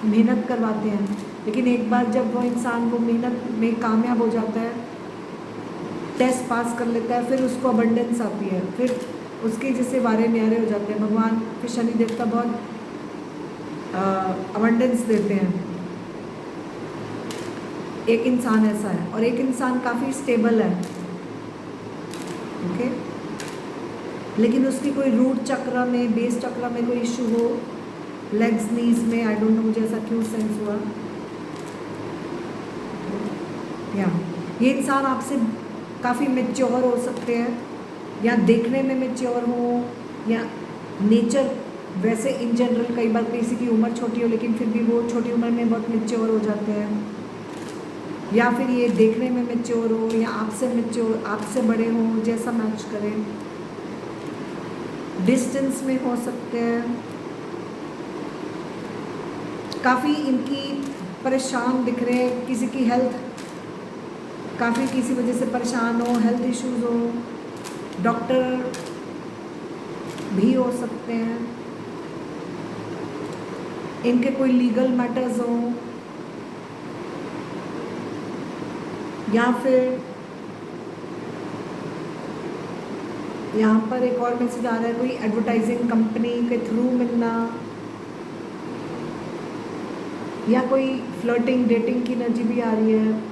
मेहनत करवाते हैं, लेकिन एक बार जब वो इंसान वो मेहनत में कामयाब हो जाता है, टेस्ट पास कर लेता है, फिर उसको अबंडेंस आती है, फिर उसके जैसे वारे न्यारे हो जाते हैं भगवान। फिर शनि देवता बहुत अबंडेंस देते हैं। एक इंसान ऐसा है, और एक इंसान काफ़ी स्टेबल है। ओके, लेकिन उसकी कोई रूट चक्र में, बेस चक्र में कोई इशू हो, लेग्स नीज में, आई डोंट नो मुझे ऐसा क्यों सेंस हुआ। या ये इंसान आपसे काफ़ी मैच्योर हो सकते हैं, या देखने में मैच्योर हो, या नेचर वैसे इन जनरल कई बार किसी की उम्र छोटी हो लेकिन फिर भी वो छोटी उम्र में बहुत मैच्योर हो जाते हैं, या फिर ये देखने में मैच्योर हो, या आपसे मैच्योर, आपसे बड़े हों, जैसा मैच करें। डिस्टेंस में हो सकते हैं। काफ़ी इनकी परेशान दिख रहे हैं, किसी की हेल्थ काफ़ी किसी वजह से परेशान हो, हेल्थ इश्यूज हो, डॉक्टर भी हो सकते हैं। इनके कोई लीगल मैटर्स हो, या फिर यहाँ पर एक और मैसेज आ रहा है, कोई एडवर्टाइजिंग कंपनी के थ्रू मिलना, या कोई फ्लर्टिंग डेटिंग की एनर्जी भी आ रही है।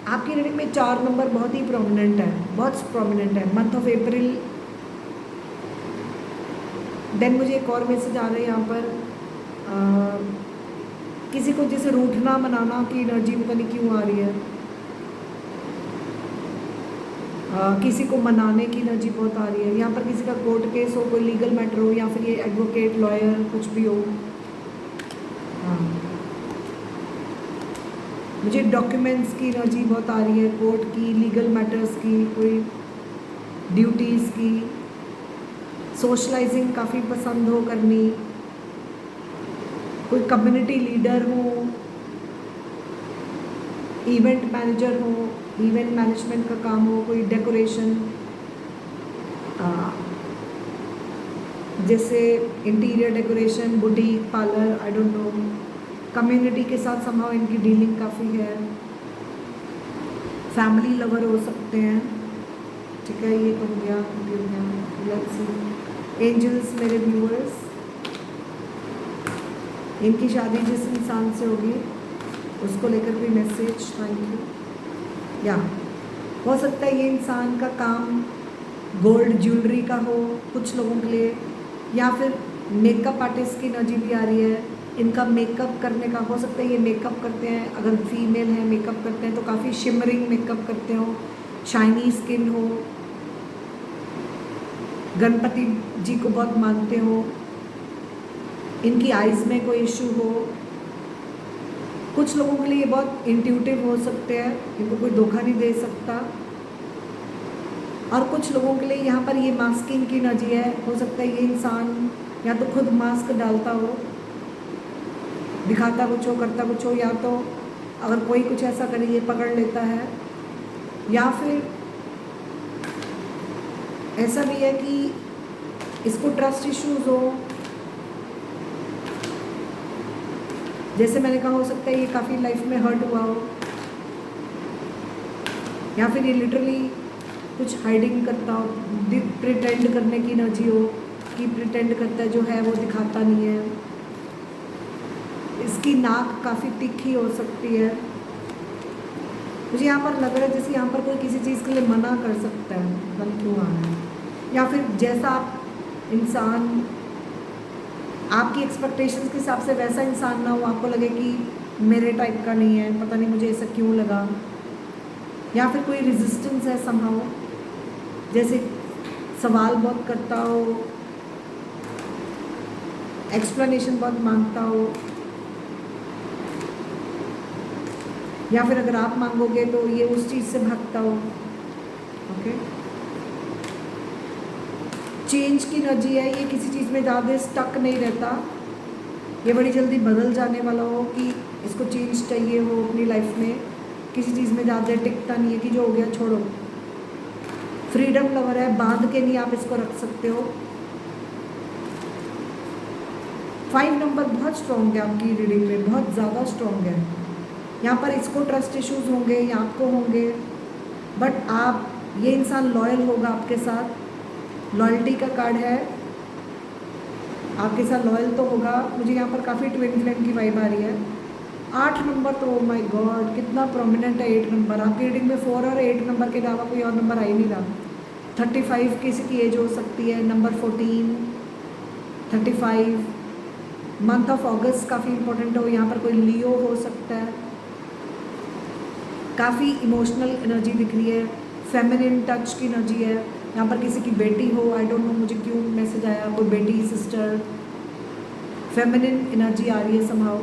आपकी रीडिंग में 4 नंबर बहुत ही प्रोमिनेंट है, बहुत प्रोमिनेंट है। Month of April. देन मुझे एक और मैसेज आ रहा है यहाँ पर, किसी को जैसे रूठना मनाना की एनर्जी पता नहीं क्यों आ रही है। किसी को मनाने की एनर्जी बहुत आ रही है। यहाँ पर किसी का कोर्ट केस हो, कोई लीगल मैटर हो, या फिर ये एडवोकेट, लॉयर कुछ भी हो। हाँ, मुझे डॉक्यूमेंट्स की एनर्जी बहुत आ रही है, कोर्ट की, लीगल मैटर्स की, कोई ड्यूटीज़ की, सोशलाइजिंग काफ़ी पसंद हो करनी, कोई कम्युनिटी लीडर हो, इवेंट मैनेजर हो, इवेंट मैनेजमेंट का काम हो, कोई डेकोरेशन जैसे interior decoration, boutique, parlour, I don't no, community के साथ समहाउ इनकी डीलिंग काफ़ी है, फैमिली लवर हो सकते हैं, ठीक है, ये तो हो गया। लेट्स सी एंजल्स मेरे व्यूअर्स, इनकी शादी जिस इंसान से होगी उसको लेकर कोई मैसेज, थैंक यू। या हो सकता है ये इंसान का काम गोल्ड ज्वेलरी का हो कुछ लोगों के लिए, या फिर मेकअप आर्टिस्ट की एनर्जी भी आ रही है, इनका मेकअप करने का हो सकता है, ये मेकअप करते हैं, अगर फीमेल है मेकअप करते हैं तो काफ़ी शिमरिंग मेकअप करते हो, शाइनी स्किन हो, गणपति जी को बहुत मानते हो, इनकी आइज़ में कोई इशू हो, कुछ लोगों के लिए ये बहुत इंट्यूटिव हो सकते हैं, इनको कोई धोखा नहीं दे सकता, और कुछ लोगों के लिए यहाँ पर ये मास्किंग की एनर्जी है, हो सकता है ये इंसान या तो खुद मास्क डालता हो, दिखाता कुछ हो, करता कुछ हो, या तो अगर कोई कुछ ऐसा करे ये पकड़ लेता है, या फिर ऐसा भी है कि इसको ट्रस्ट इश्यूज हो, जैसे मैंने कहा, हो सकता है ये काफ़ी लाइफ में हर्ट हुआ हो, या फिर ये लिटरली कुछ हाइडिंग करता हो, प्रिटेंड करने की एनर्जी हो कि प्रिटेंड करता है, जो है वो दिखाता नहीं है, इसकी नाक काफ़ी तीखी हो सकती है, मुझे यहाँ पर लग रहा है जैसे यहाँ पर कोई किसी चीज़ के लिए मना कर सकता है, पता नहीं क्यों आ रहा है, या फिर जैसा आप इंसान आपकी एक्सपेक्टेशंस के हिसाब से वैसा इंसान ना हो, आपको लगे कि मेरे टाइप का नहीं है, पता नहीं मुझे ऐसा क्यों लगा, या फिर कोई रेजिस्टेंस है समहाउ, जैसे सवाल बहुत करता हो, एक्सप्लेनेशन बहुत मांगता हो, या फिर अगर आप मांगोगे तो ये उस चीज़ से भागता हो। ओके, चेंज की एनर्जी है, ये किसी चीज़ में ज़्यादा स्टक नहीं रहता, ये बड़ी जल्दी बदल जाने वाला हो कि इसको चेंज चाहिए हो अपनी लाइफ में, किसी चीज़ में ज़्यादा टिकता नहीं है कि जो हो गया छोड़ो, फ्रीडम लवर है, बांध के नहीं आप इसको रख सकते हो। 5 नंबर बहुत स्ट्रॉन्ग है आपकी रीडिंग में, बहुत ज़्यादा स्ट्रॉन्ग है, यहाँ पर इसको ट्रस्ट इश्यूज होंगे या आपको होंगे, बट आप ये इंसान लॉयल होगा आपके साथ, लॉयल्टी का कार्ड है, आपके साथ लॉयल तो होगा, मुझे यहाँ पर काफ़ी ट्विन फ्लेम की वाइब आ रही है। 8 नंबर तो ओ माय गॉड कितना प्रोमिनेंट है 8 नंबर, आपकी रीडिंग में 4 और 8 नंबर के अलावा कोई और नंबर आ ही नहीं रहा। 35 किसी की एज हो सकती है, नंबर 14, 35, मंथ ऑफ अगस्त काफ़ी इंपॉर्टेंट हो, यहाँ पर कोई लियो हो सकता है, काफ़ी इमोशनल एनर्जी दिख रही है, फेमिनिन टच की एनर्जी है, यहाँ पर किसी की बेटी हो, आई डोंट नो मुझे क्यों मैसेज आया, कोई बेटी, सिस्टर, फेमिनिन एनर्जी आ रही है समहाउ,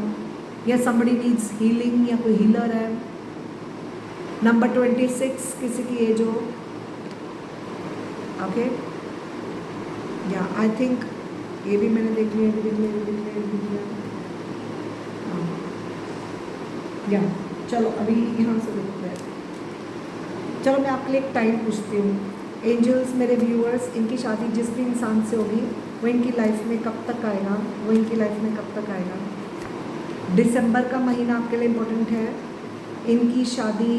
या समबडी नीड्स हीलिंग, या कोई हीलर है। नंबर 26 किसी की एज हो, ओके, या आई थिंक ये भी मैंने देख लिया, ये भी देख लिया, ये भी देख लिया, ये भी देख लिया, या चलो अभी यहाँ से देखते हैं। चलो मैं आपके लिए एक टाइम पूछती हूँ, एंजल्स मेरे व्यूअर्स, इनकी शादी जिस भी इंसान से होगी वो इनकी लाइफ में कब तक आएगा, वो इनकी लाइफ में कब तक आएगा। दिसंबर का महीना आपके लिए इम्पोर्टेंट है, इनकी शादी,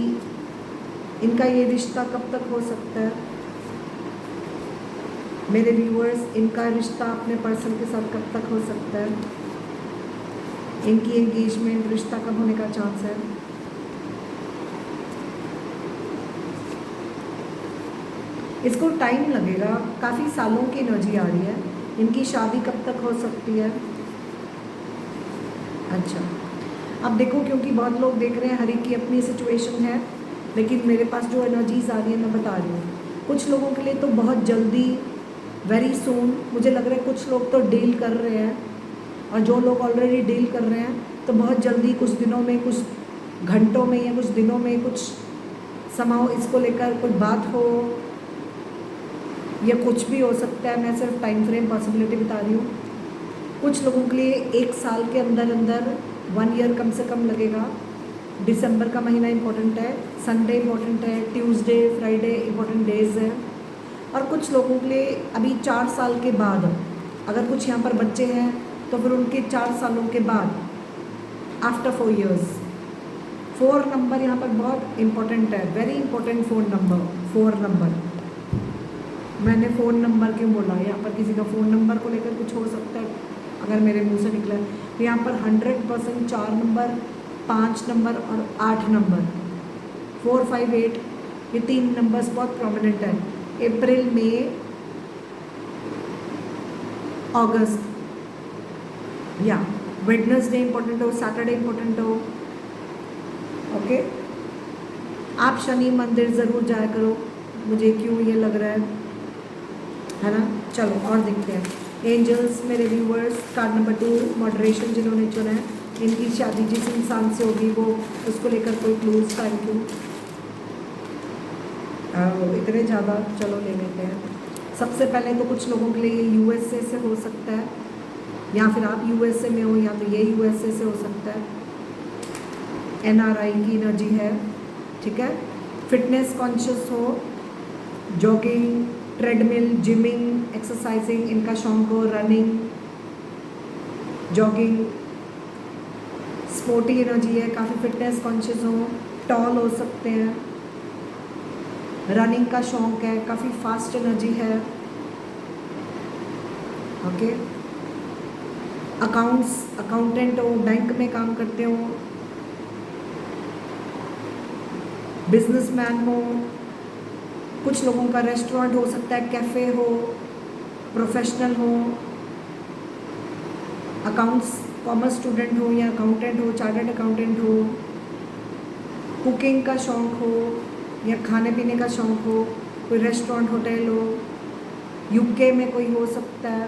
इनका ये रिश्ता कब तक हो सकता है मेरे व्यूअर्स, इनका रिश्ता अपने पर्सन के साथ कब तक हो सकता है, इनकी एंगेजमेंट, रिश्ता कब होने का चांस है। इसको टाइम लगेगा, काफ़ी सालों की एनर्जी आ रही है, इनकी शादी कब तक हो सकती है। अच्छा, अब देखो क्योंकि बहुत लोग देख रहे हैं, हर एक की अपनी सिचुएशन है, लेकिन मेरे पास जो एनर्जीज आ रही है मैं बता रही हूँ। कुछ लोगों के लिए तो बहुत जल्दी, वेरी सून, मुझे लग रहा है कुछ लोग तो डील कर रहे हैं, और जो लोग ऑलरेडी डील कर रहे हैं तो बहुत जल्दी, कुछ दिनों में, कुछ घंटों में या कुछ दिनों में, कुछ समाओ इसको लेकर कुछ बात हो, या कुछ भी हो सकता है, मैं सिर्फ टाइम फ्रेम पॉसिबिलिटी बता रही हूँ। कुछ लोगों के लिए 1 साल के अंदर अंदर 1 ईयर कम से कम लगेगा। दिसंबर का महीना इम्पोर्टेंट है, संडे इम्पोर्टेंट है, ट्यूसडे फ्राइडे इम्पोर्टेंट डेज है। और कुछ लोगों के लिए अभी 4 साल के बाद, अगर कुछ यहाँ पर बच्चे हैं तो फिर उनके 4 सालों के बाद, आफ्टर 4 ईयर्स। 4 नंबर यहाँ पर बहुत इम्पोर्टेंट है, वेरी इंपॉर्टेंट 4 नंबर। 4 नंबर, मैंने फ़ोन नंबर क्यों बोला, यहाँ पर किसी का फ़ोन नंबर को लेकर कुछ हो सकता है अगर मेरे मुंह से निकला है। तो यहाँ पर 100% 4 नंबर, 5 नंबर और 8 नंबर, 4, 5, 8, ये 3 नंबर्स बहुत प्रोमिनेंट है। अप्रैल, मई, अगस्त, या वेडनेसडे इंपॉर्टेंट हो, सैटरडे इंपॉर्टेंट हो। ओके, आप शनि मंदिर ज़रूर जाया करो, मुझे क्यों ये लग रहा है ना। चलो और देखते हैं। एंजल्स, मेरे व्यूवर्स, कार्ड नंबर 2, मॉडरेशन जिन्होंने चुना है, इनकी शादी जिस इंसान से होगी वो उसको लेकर कोई क्लूज। Thank you. इतने ज़्यादा, चलो ले लेते हैं। सबसे पहले तो कुछ लोगों के लिए ये यूएसए से हो सकता है, या फिर आप यूएसए में हो, या तो ये यूएसए से हो सकता है। एनआरआई की एनर्जी है, ठीक है। फिटनेस कॉन्शियस हो, जॉगिंग, ट्रेडमिल, जिमिंग, एक्सरसाइजिंग इनका शौक हो, रनिंग, जॉगिंग, स्पोर्टी एनर्जी है, काफ़ी फिटनेस कॉन्शियस हो, टॉल हो सकते हैं, रनिंग का शौक है, काफ़ी फास्ट एनर्जी है। ओके, अकाउंटेंट हो, बैंक में काम करते हो, बिजनेसमैन हो, कुछ लोगों का रेस्टोरेंट हो सकता है, कैफ़े हो, प्रोफेशनल हो, अकाउंट्स कॉमर्स स्टूडेंट हो या अकाउंटेंट हो, चार्टर्ड अकाउंटेंट हो, कुकिंग का शौक़ हो या खाने पीने का शौक़ हो, कोई रेस्टोरेंट होटल हो, यूके में कोई हो सकता है।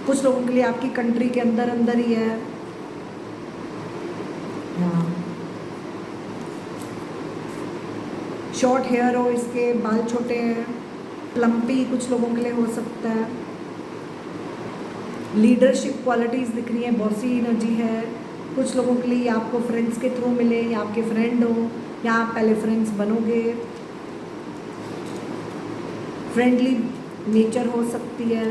कुछ लोगों के लिए आपकी कंट्री के अंदर अंदर ही है। हाँ, शॉर्ट हेयर हो, इसके बाल छोटे हैं, प्लम्पी कुछ लोगों के लिए हो सकता है। लीडरशिप क्वालिटीज़ दिख रही हैं, बॉसी एनर्जी है। कुछ लोगों के लिए आपको फ्रेंड्स के थ्रू मिले, या आपके फ्रेंड हो, या आप पहले फ्रेंड्स बनोगे। फ्रेंडली नेचर हो सकती है।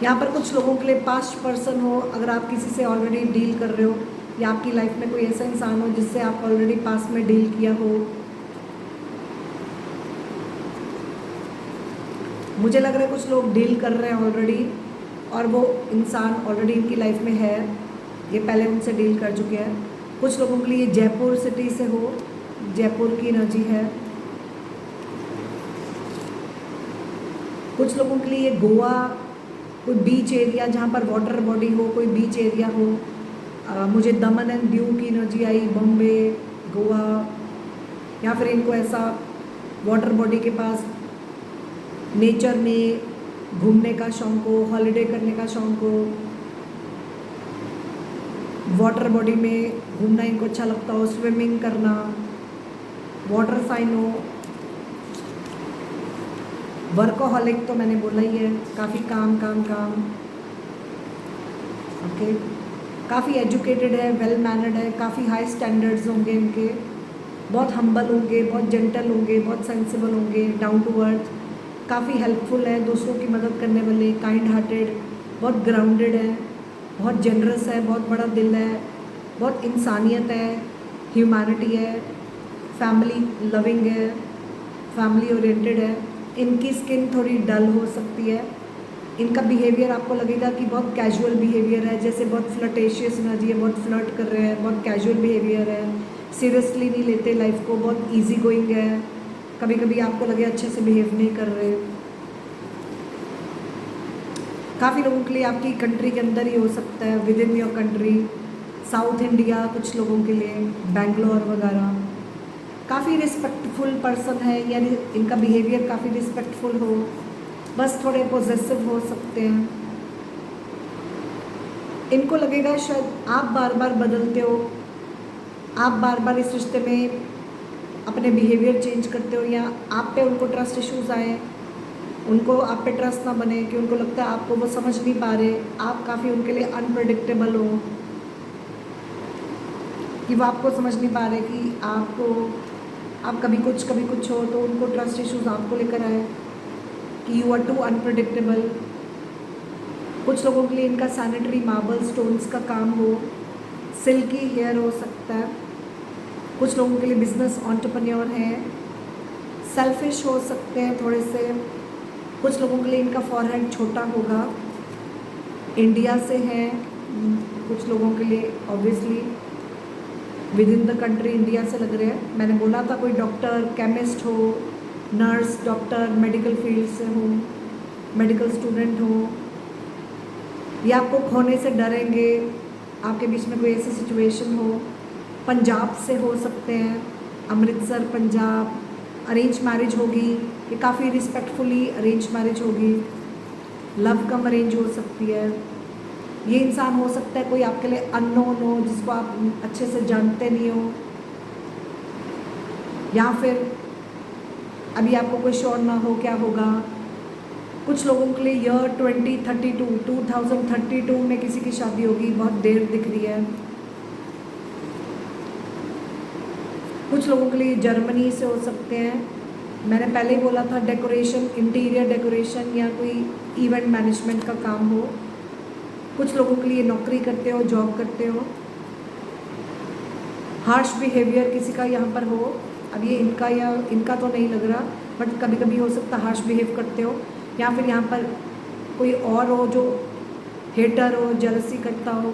यहाँ पर कुछ लोगों के लिए पास्ट पर्सन हो, अगर आप किसी से ऑलरेडी डील कर रहे हो, या आपकी लाइफ में कोई ऐसा इंसान हो जिससे आप ऑलरेडी पास्ट में डील किया हो। मुझे लग रहा है कुछ लोग डील कर रहे हैं ऑलरेडी, और वो इंसान ऑलरेडी इनकी लाइफ में है, ये पहले उनसे डील कर चुके हैं। कुछ लोगों के लिए जयपुर सिटी से हो, जयपुर की एनर्जी है। कुछ लोगों के लिए गोवा, कोई बीच एरिया जहाँ पर वाटर बॉडी हो, कोई बीच एरिया हो। मुझे दमन एंड दीव की एनर्जी आई, बॉम्बे, गोवा, या फिर इनको ऐसा वाटर बॉडी के पास नेचर में घूमने का शौक़ हो, हॉलिडे करने का शौक़ हो, वाटर बॉडी में घूमना इनको अच्छा लगता हो, स्विमिंग करना, वाटर साइन हो। वर्कोहॉलिक तो मैंने बोला ही है, काफ़ी काम काम काम। ओके, काफ़ी एजुकेटेड है, वेल मैनर्ड है, काफ़ी हाई स्टैंडर्ड्स होंगे इनके, बहुत हम्बल होंगे, बहुत जेंटल होंगे, बहुत सेंसिबल होंगे, डाउन टू अर्थ, काफ़ी हेल्पफुल है, दूसरों की मदद करने वाले, काइंड हार्टेड, बहुत ग्राउंडेड है, बहुत जनरस है, बहुत बड़ा दिल है, बहुत इंसानियत है, ह्यूमैनिटी है, फैमिली लविंग है, फैमिली ओरिएंटेड है। इनकी स्किन थोड़ी डल हो सकती है। इनका बिहेवियर आपको लगेगा कि बहुत कैजुअल बिहेवियर है, जैसे बहुत फ्लर्टेशियस एनर्जी है, बहुत फ्लर्ट कर रहे हैं, बहुत कैजुअल बिहेवियर है, सीरियसली नहीं लेते लाइफ को, बहुत इजी गोइंग है। कभी कभी आपको लगे अच्छे से बिहेव नहीं कर रहे। काफ़ी लोगों के लिए आपकी कंट्री के अंदर ही हो सकता है, with in your country, south India कुछ लोगों के लिए, बेंगलोर वगैरह। काफ़ी रिस्पेक्टफुल पर्सन है, यानी इनका बिहेवियर काफ़ी रिस्पेक्टफुल हो, बस थोड़े पोजेसिव हो सकते हैं। इनको लगेगा शायद आप बार बार बदलते हो, आप बार बार इस रिश्ते में अपने बिहेवियर चेंज करते हो, या आप पे उनको ट्रस्ट इश्यूज़ आए, उनको आप पे ट्रस्ट ना बने कि उनको लगता है आपको वो समझ नहीं पा रहे, आप काफ़ी उनके लिए अनप्रडिक्टेबल हो, कि वो आपको समझ नहीं पा रहे कि आप कभी कुछ हो, तो उनको ट्रस्ट इश्यूज़ आपको लेकर आए कि यू आर टू अनप्रडिक्टेबल। कुछ लोगों के लिए इनका सैनिटरी मार्बल स्टोन्स का काम हो, सिल्की हेयर हो सकता है। कुछ लोगों के लिए बिजनेस एंटरप्रेन्योर हैं, सेल्फिश हो सकते हैं थोड़े से। कुछ लोगों के लिए इनका फॉरहेड छोटा होगा, इंडिया से हैं। कुछ लोगों के लिए obviously with in the country India से लग रहे हैं। मैंने बोला था कोई डॉक्टर, केमिस्ट हो, नर्स, डॉक्टर, मेडिकल फील्ड से हो, मेडिकल स्टूडेंट हो, या आपको खोने से डरेंगे, आपके बीच में कोई ऐसी सिचुएशन हो। पंजाब से हो सकते हैं, अमृतसर, पंजाब। अरेंज मैरिज होगी, ये काफ़ी रिस्पेक्टफुली अरेंज मैरिज होगी। लव कम अरेंज हो सकती है। ये इंसान हो सकता है कोई आपके लिए अननोन हो, जिसको आप अच्छे से जानते नहीं हो, या फिर अभी आपको कोई श्योर ना हो क्या होगा। कुछ लोगों के लिए ईयर 2032 में किसी की शादी होगी, बहुत देर दिख रही है। कुछ लोगों के लिए जर्मनी से हो सकते हैं। मैंने पहले ही बोला था डेकोरेशन, इंटीरियर डेकोरेशन या कोई इवेंट मैनेजमेंट का काम हो। कुछ लोगों के लिए नौकरी करते हो, जॉब करते हो। हार्श बिहेवियर किसी का यहाँ पर हो, अब ये इनका तो नहीं लग रहा, बट कभी कभी हो सकता हार्श बिहेव करते हो। या फिर यहाँ पर कोई और हो जो हेटर हो, जेलसी करता हो,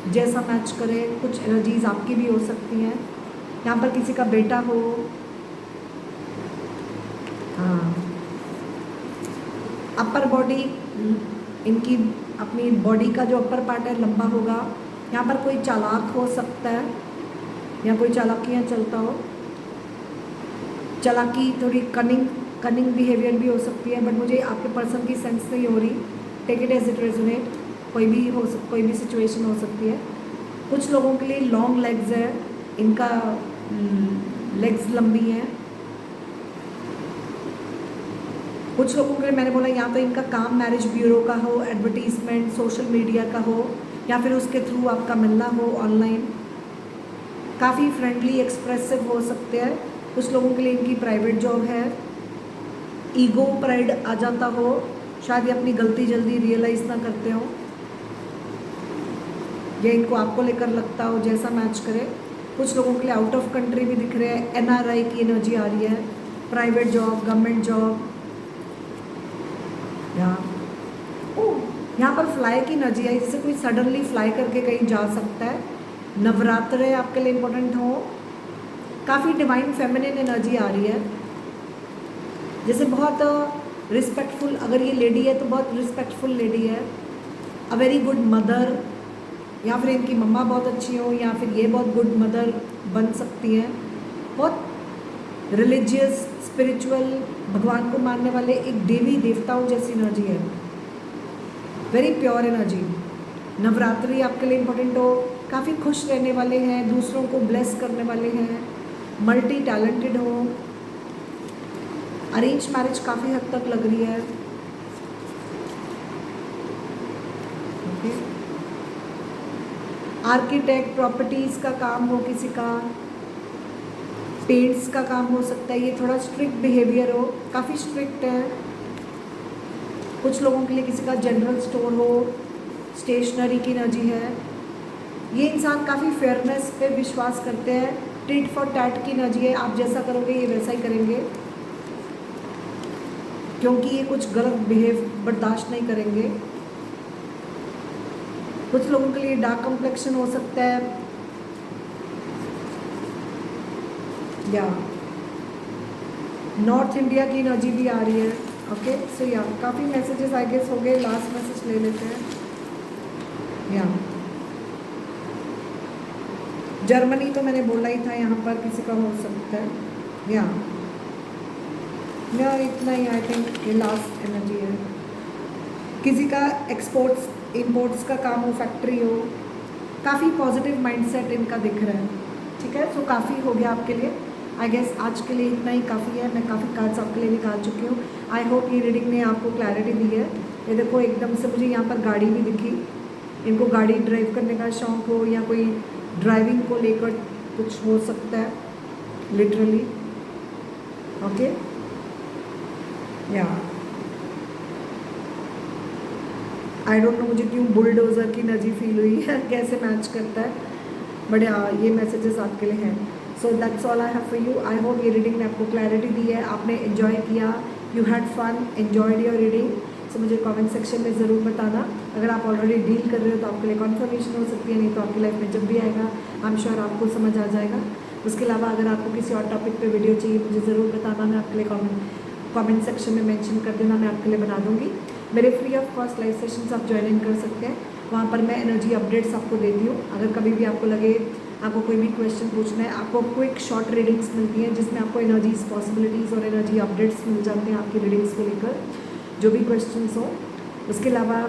जैसा मैच करे। कुछ एनर्जीज आपकी भी हो सकती हैं। यहाँ पर किसी का बेटा हो, हाँ, अपर बॉडी, इनकी अपनी बॉडी का जो अपर पार्ट है लंबा होगा। यहाँ पर कोई चालाक हो सकता है, या कोई चालाकियाँ चलता हो। चालाकी, थोड़ी कनिंग बिहेवियर भी हो सकती है, बट मुझे आपके पर्सन की सेंस नहीं हो रही। Take it as it resonate. कोई भी सिचुएशन हो सकती है। कुछ लोगों के लिए लॉन्ग लेग्स है, इनका लेग्स लंबी हैं। कुछ लोगों के लिए मैंने बोला यहाँ पे इनका काम मैरिज ब्यूरो का हो, एडवर्टीजमेंट, सोशल मीडिया का हो, या फिर उसके थ्रू आपका मिलना हो ऑनलाइन। काफ़ी फ्रेंडली, एक्सप्रेसिव हो सकते हैं। कुछ लोगों के लिए इनकी प्राइवेट जॉब है। ईगो, प्राइड आ जाता हो, शायद ये अपनी गलती जल्दी रियलाइज़ ना करते हो, या इनको आपको लेकर लगता हो, जैसा मैच करे। कुछ लोगों के लिए आउट ऑफ कंट्री भी दिख रहे हैं, एनआरआई की एनर्जी आ रही है, प्राइवेट जॉब, गवर्नमेंट जॉब। यहाँ पर फ्लाई की एनर्जी आई, जैसे कोई सडनली फ्लाई करके कहीं जा सकता है। नवरात्रे आपके लिए इम्पोर्टेंट हो। काफ़ी डिवाइन फेमिनिन एनर्जी आ रही है, जैसे बहुत रिस्पेक्टफुल, अगर ये लेडी है तो बहुत रिस्पेक्टफुल लेडी है। अ वेरी गुड मदर, या फिर इनकी मम्मा बहुत अच्छी हो, या फिर ये बहुत गुड मदर बन सकती हैं। बहुत रिलीजियस, स्पिरिचुअल, भगवान को मानने वाले, एक देवी देवताओं जैसी एनर्जी है, वेरी प्योर एनर्जी। नवरात्रि आपके लिए इम्पोर्टेंट हो। काफ़ी खुश रहने वाले हैं, दूसरों को ब्लेस करने वाले हैं, मल्टी टैलेंटेड हो। अरेंज मैरिज काफ़ी हद तक लग रही है। आर्किटेक्ट, प्रॉपर्टीज़ का काम हो किसी का, पेंट्स का काम हो सकता है। ये थोड़ा स्ट्रिक्ट बिहेवियर हो, काफ़ी स्ट्रिक्ट है। कुछ लोगों के लिए किसी का जनरल स्टोर हो, स्टेशनरी की एनर्जी है। ये इंसान काफ़ी फेयरनेस पे विश्वास करते हैं, टिट फॉर टैट की एनर्जी है। आप जैसा करोगे ये वैसा ही करेंगे, क्योंकि ये कुछ गलत बिहेव बर्दाश्त नहीं करेंगे। कुछ लोगों के लिए डार्क कम्प्लेक्शन हो सकता है, या नॉर्थ इंडिया की एनर्जी भी आ रही है। ओके, सो या काफ़ी मैसेजेस आई गेस हो गए। लास्ट मैसेज ले लेते हैं। या जर्मनी तो मैंने बोला ही था, यहाँ पर किसी का हो सकता है। या इतना ही, आई थिंक ये लास्ट एनर्जी है। किसी का एक्सपोर्ट्स इंपोर्ट्स का काम हो, फैक्ट्री हो। काफ़ी पॉजिटिव माइंडसेट इनका दिख रहा है। ठीक है, सो काफ़ी हो गया आपके लिए। आई गेस आज के लिए इतना ही काफ़ी है। मैं काफ़ी कार्ड्स आपके लिए निकाल चुकी हूँ। आई होप ये रीडिंग ने आपको क्लैरिटी दी है। ये देखो एकदम से मुझे यहाँ पर गाड़ी भी दिखी। इनको गाड़ी ड्राइव करने का शौक़ हो या कोई ड्राइविंग को लेकर कुछ हो सकता है, लिटरली। ओके, या आई डोंट नो मुझे क्यों बुलडोज़र की एनर्जी फील हुई है, कैसे मैच करता है, बट ये मैसेजेस आपके लिए हैं। So that's all I have for you. I hope ये रीडिंग ने आपको क्लैरिटी दी है, आपने एंजॉय किया, you had fun, enjoyed your reading. So मुझे कमेंट सेक्शन में ज़रूर बताना। अगर आप ऑलरेडी डील कर रहे हो तो आपके लिए कन्फर्मेशन हो सकती है, नहीं तो आपकी लाइफ में जब भी आएगा आई एम श्योर आपको समझ आ जाएगा। उसके अलावा अगर आपको किसी और टॉपिक पे वीडियो चाहिए मुझे ज़रूर बताना, मैं आपके लिए कमेंट सेक्शन में मेंशन कर देना, मैं आपके लिए बना दूँगी। मेरे free of cost live sessions आप ज्वाइन इन कर सकते हैं, वहाँ पर मैं एनर्जी अपडेट्स आपको देती हूँ। अगर कभी भी आपको लगे आपको कोई भी क्वेश्चन पूछना है, आपको क्विक शॉर्ट रीडिंग्स मिलती हैं जिसमें आपको एनर्जीज, पॉसिबिलिटीज़ और एनर्जी अपडेट्स मिल जाते हैं आपकी रीडिंग्स को लेकर, जो भी क्वेश्चंस हो। उसके अलावा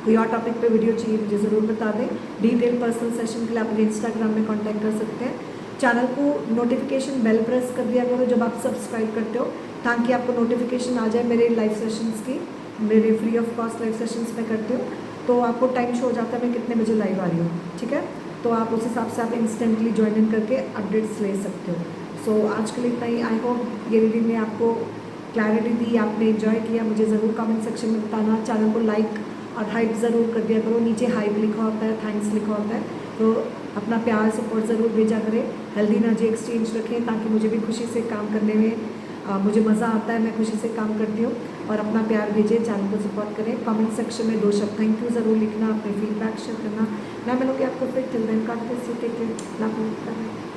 कोई और टॉपिक पे वीडियो चाहिए मुझे ज़रूर बता दें। डिटेल पर्सनल सेशन के लिए आप मुझे इंस्टाग्राम में कॉन्टैक्ट कर सकते हैं। चैनल को नोटिफिकेशन बेल प्रेस कर दिया करो जब आप सब्सक्राइब करते हो, ताकि आपको नोटिफिकेशन आ जाए मेरे लाइव सेशंस की। मेरे free of cost live sessions में करती हूँ तो आपको टाइम शो हो जाता है मैं कितने बजे लाइव आ रही हूँ, ठीक है। तो आप उस हिसाब से आप इंस्टेंटली ज्वाइन इन करके अपडेट्स ले सकते हो। सो आज के लिए इतना ही। आई होप ये रीडिंग ने आपको क्लैरिटी दी, आपने एंजॉय किया। मुझे ज़रूर कमेंट सेक्शन में बताना। चैनल को लाइक और हाइप ज़रूर कर दिया करो, नीचे हाइप लिखा होता है, थैंक्स लिखा होता है, तो अपना प्यार सपोर्ट ज़रूर भेजा करें। हेल्दी एनर्जी एक्सचेंज रखें ताकि मुझे भी खुशी से काम करने में मुझे मज़ा आता है, मैं खुशी से काम करती हूँ। और अपना प्यार भेजें, चैनल को सपोर्ट करें। कमेंट सेक्शन में 2 शब्द थैंक यू ज़रूर लिखना, अपने फीडबैक शेयर करना। मैं मिलूँगी आपको फिर। Till then God bless you, take care, love you, bye bye.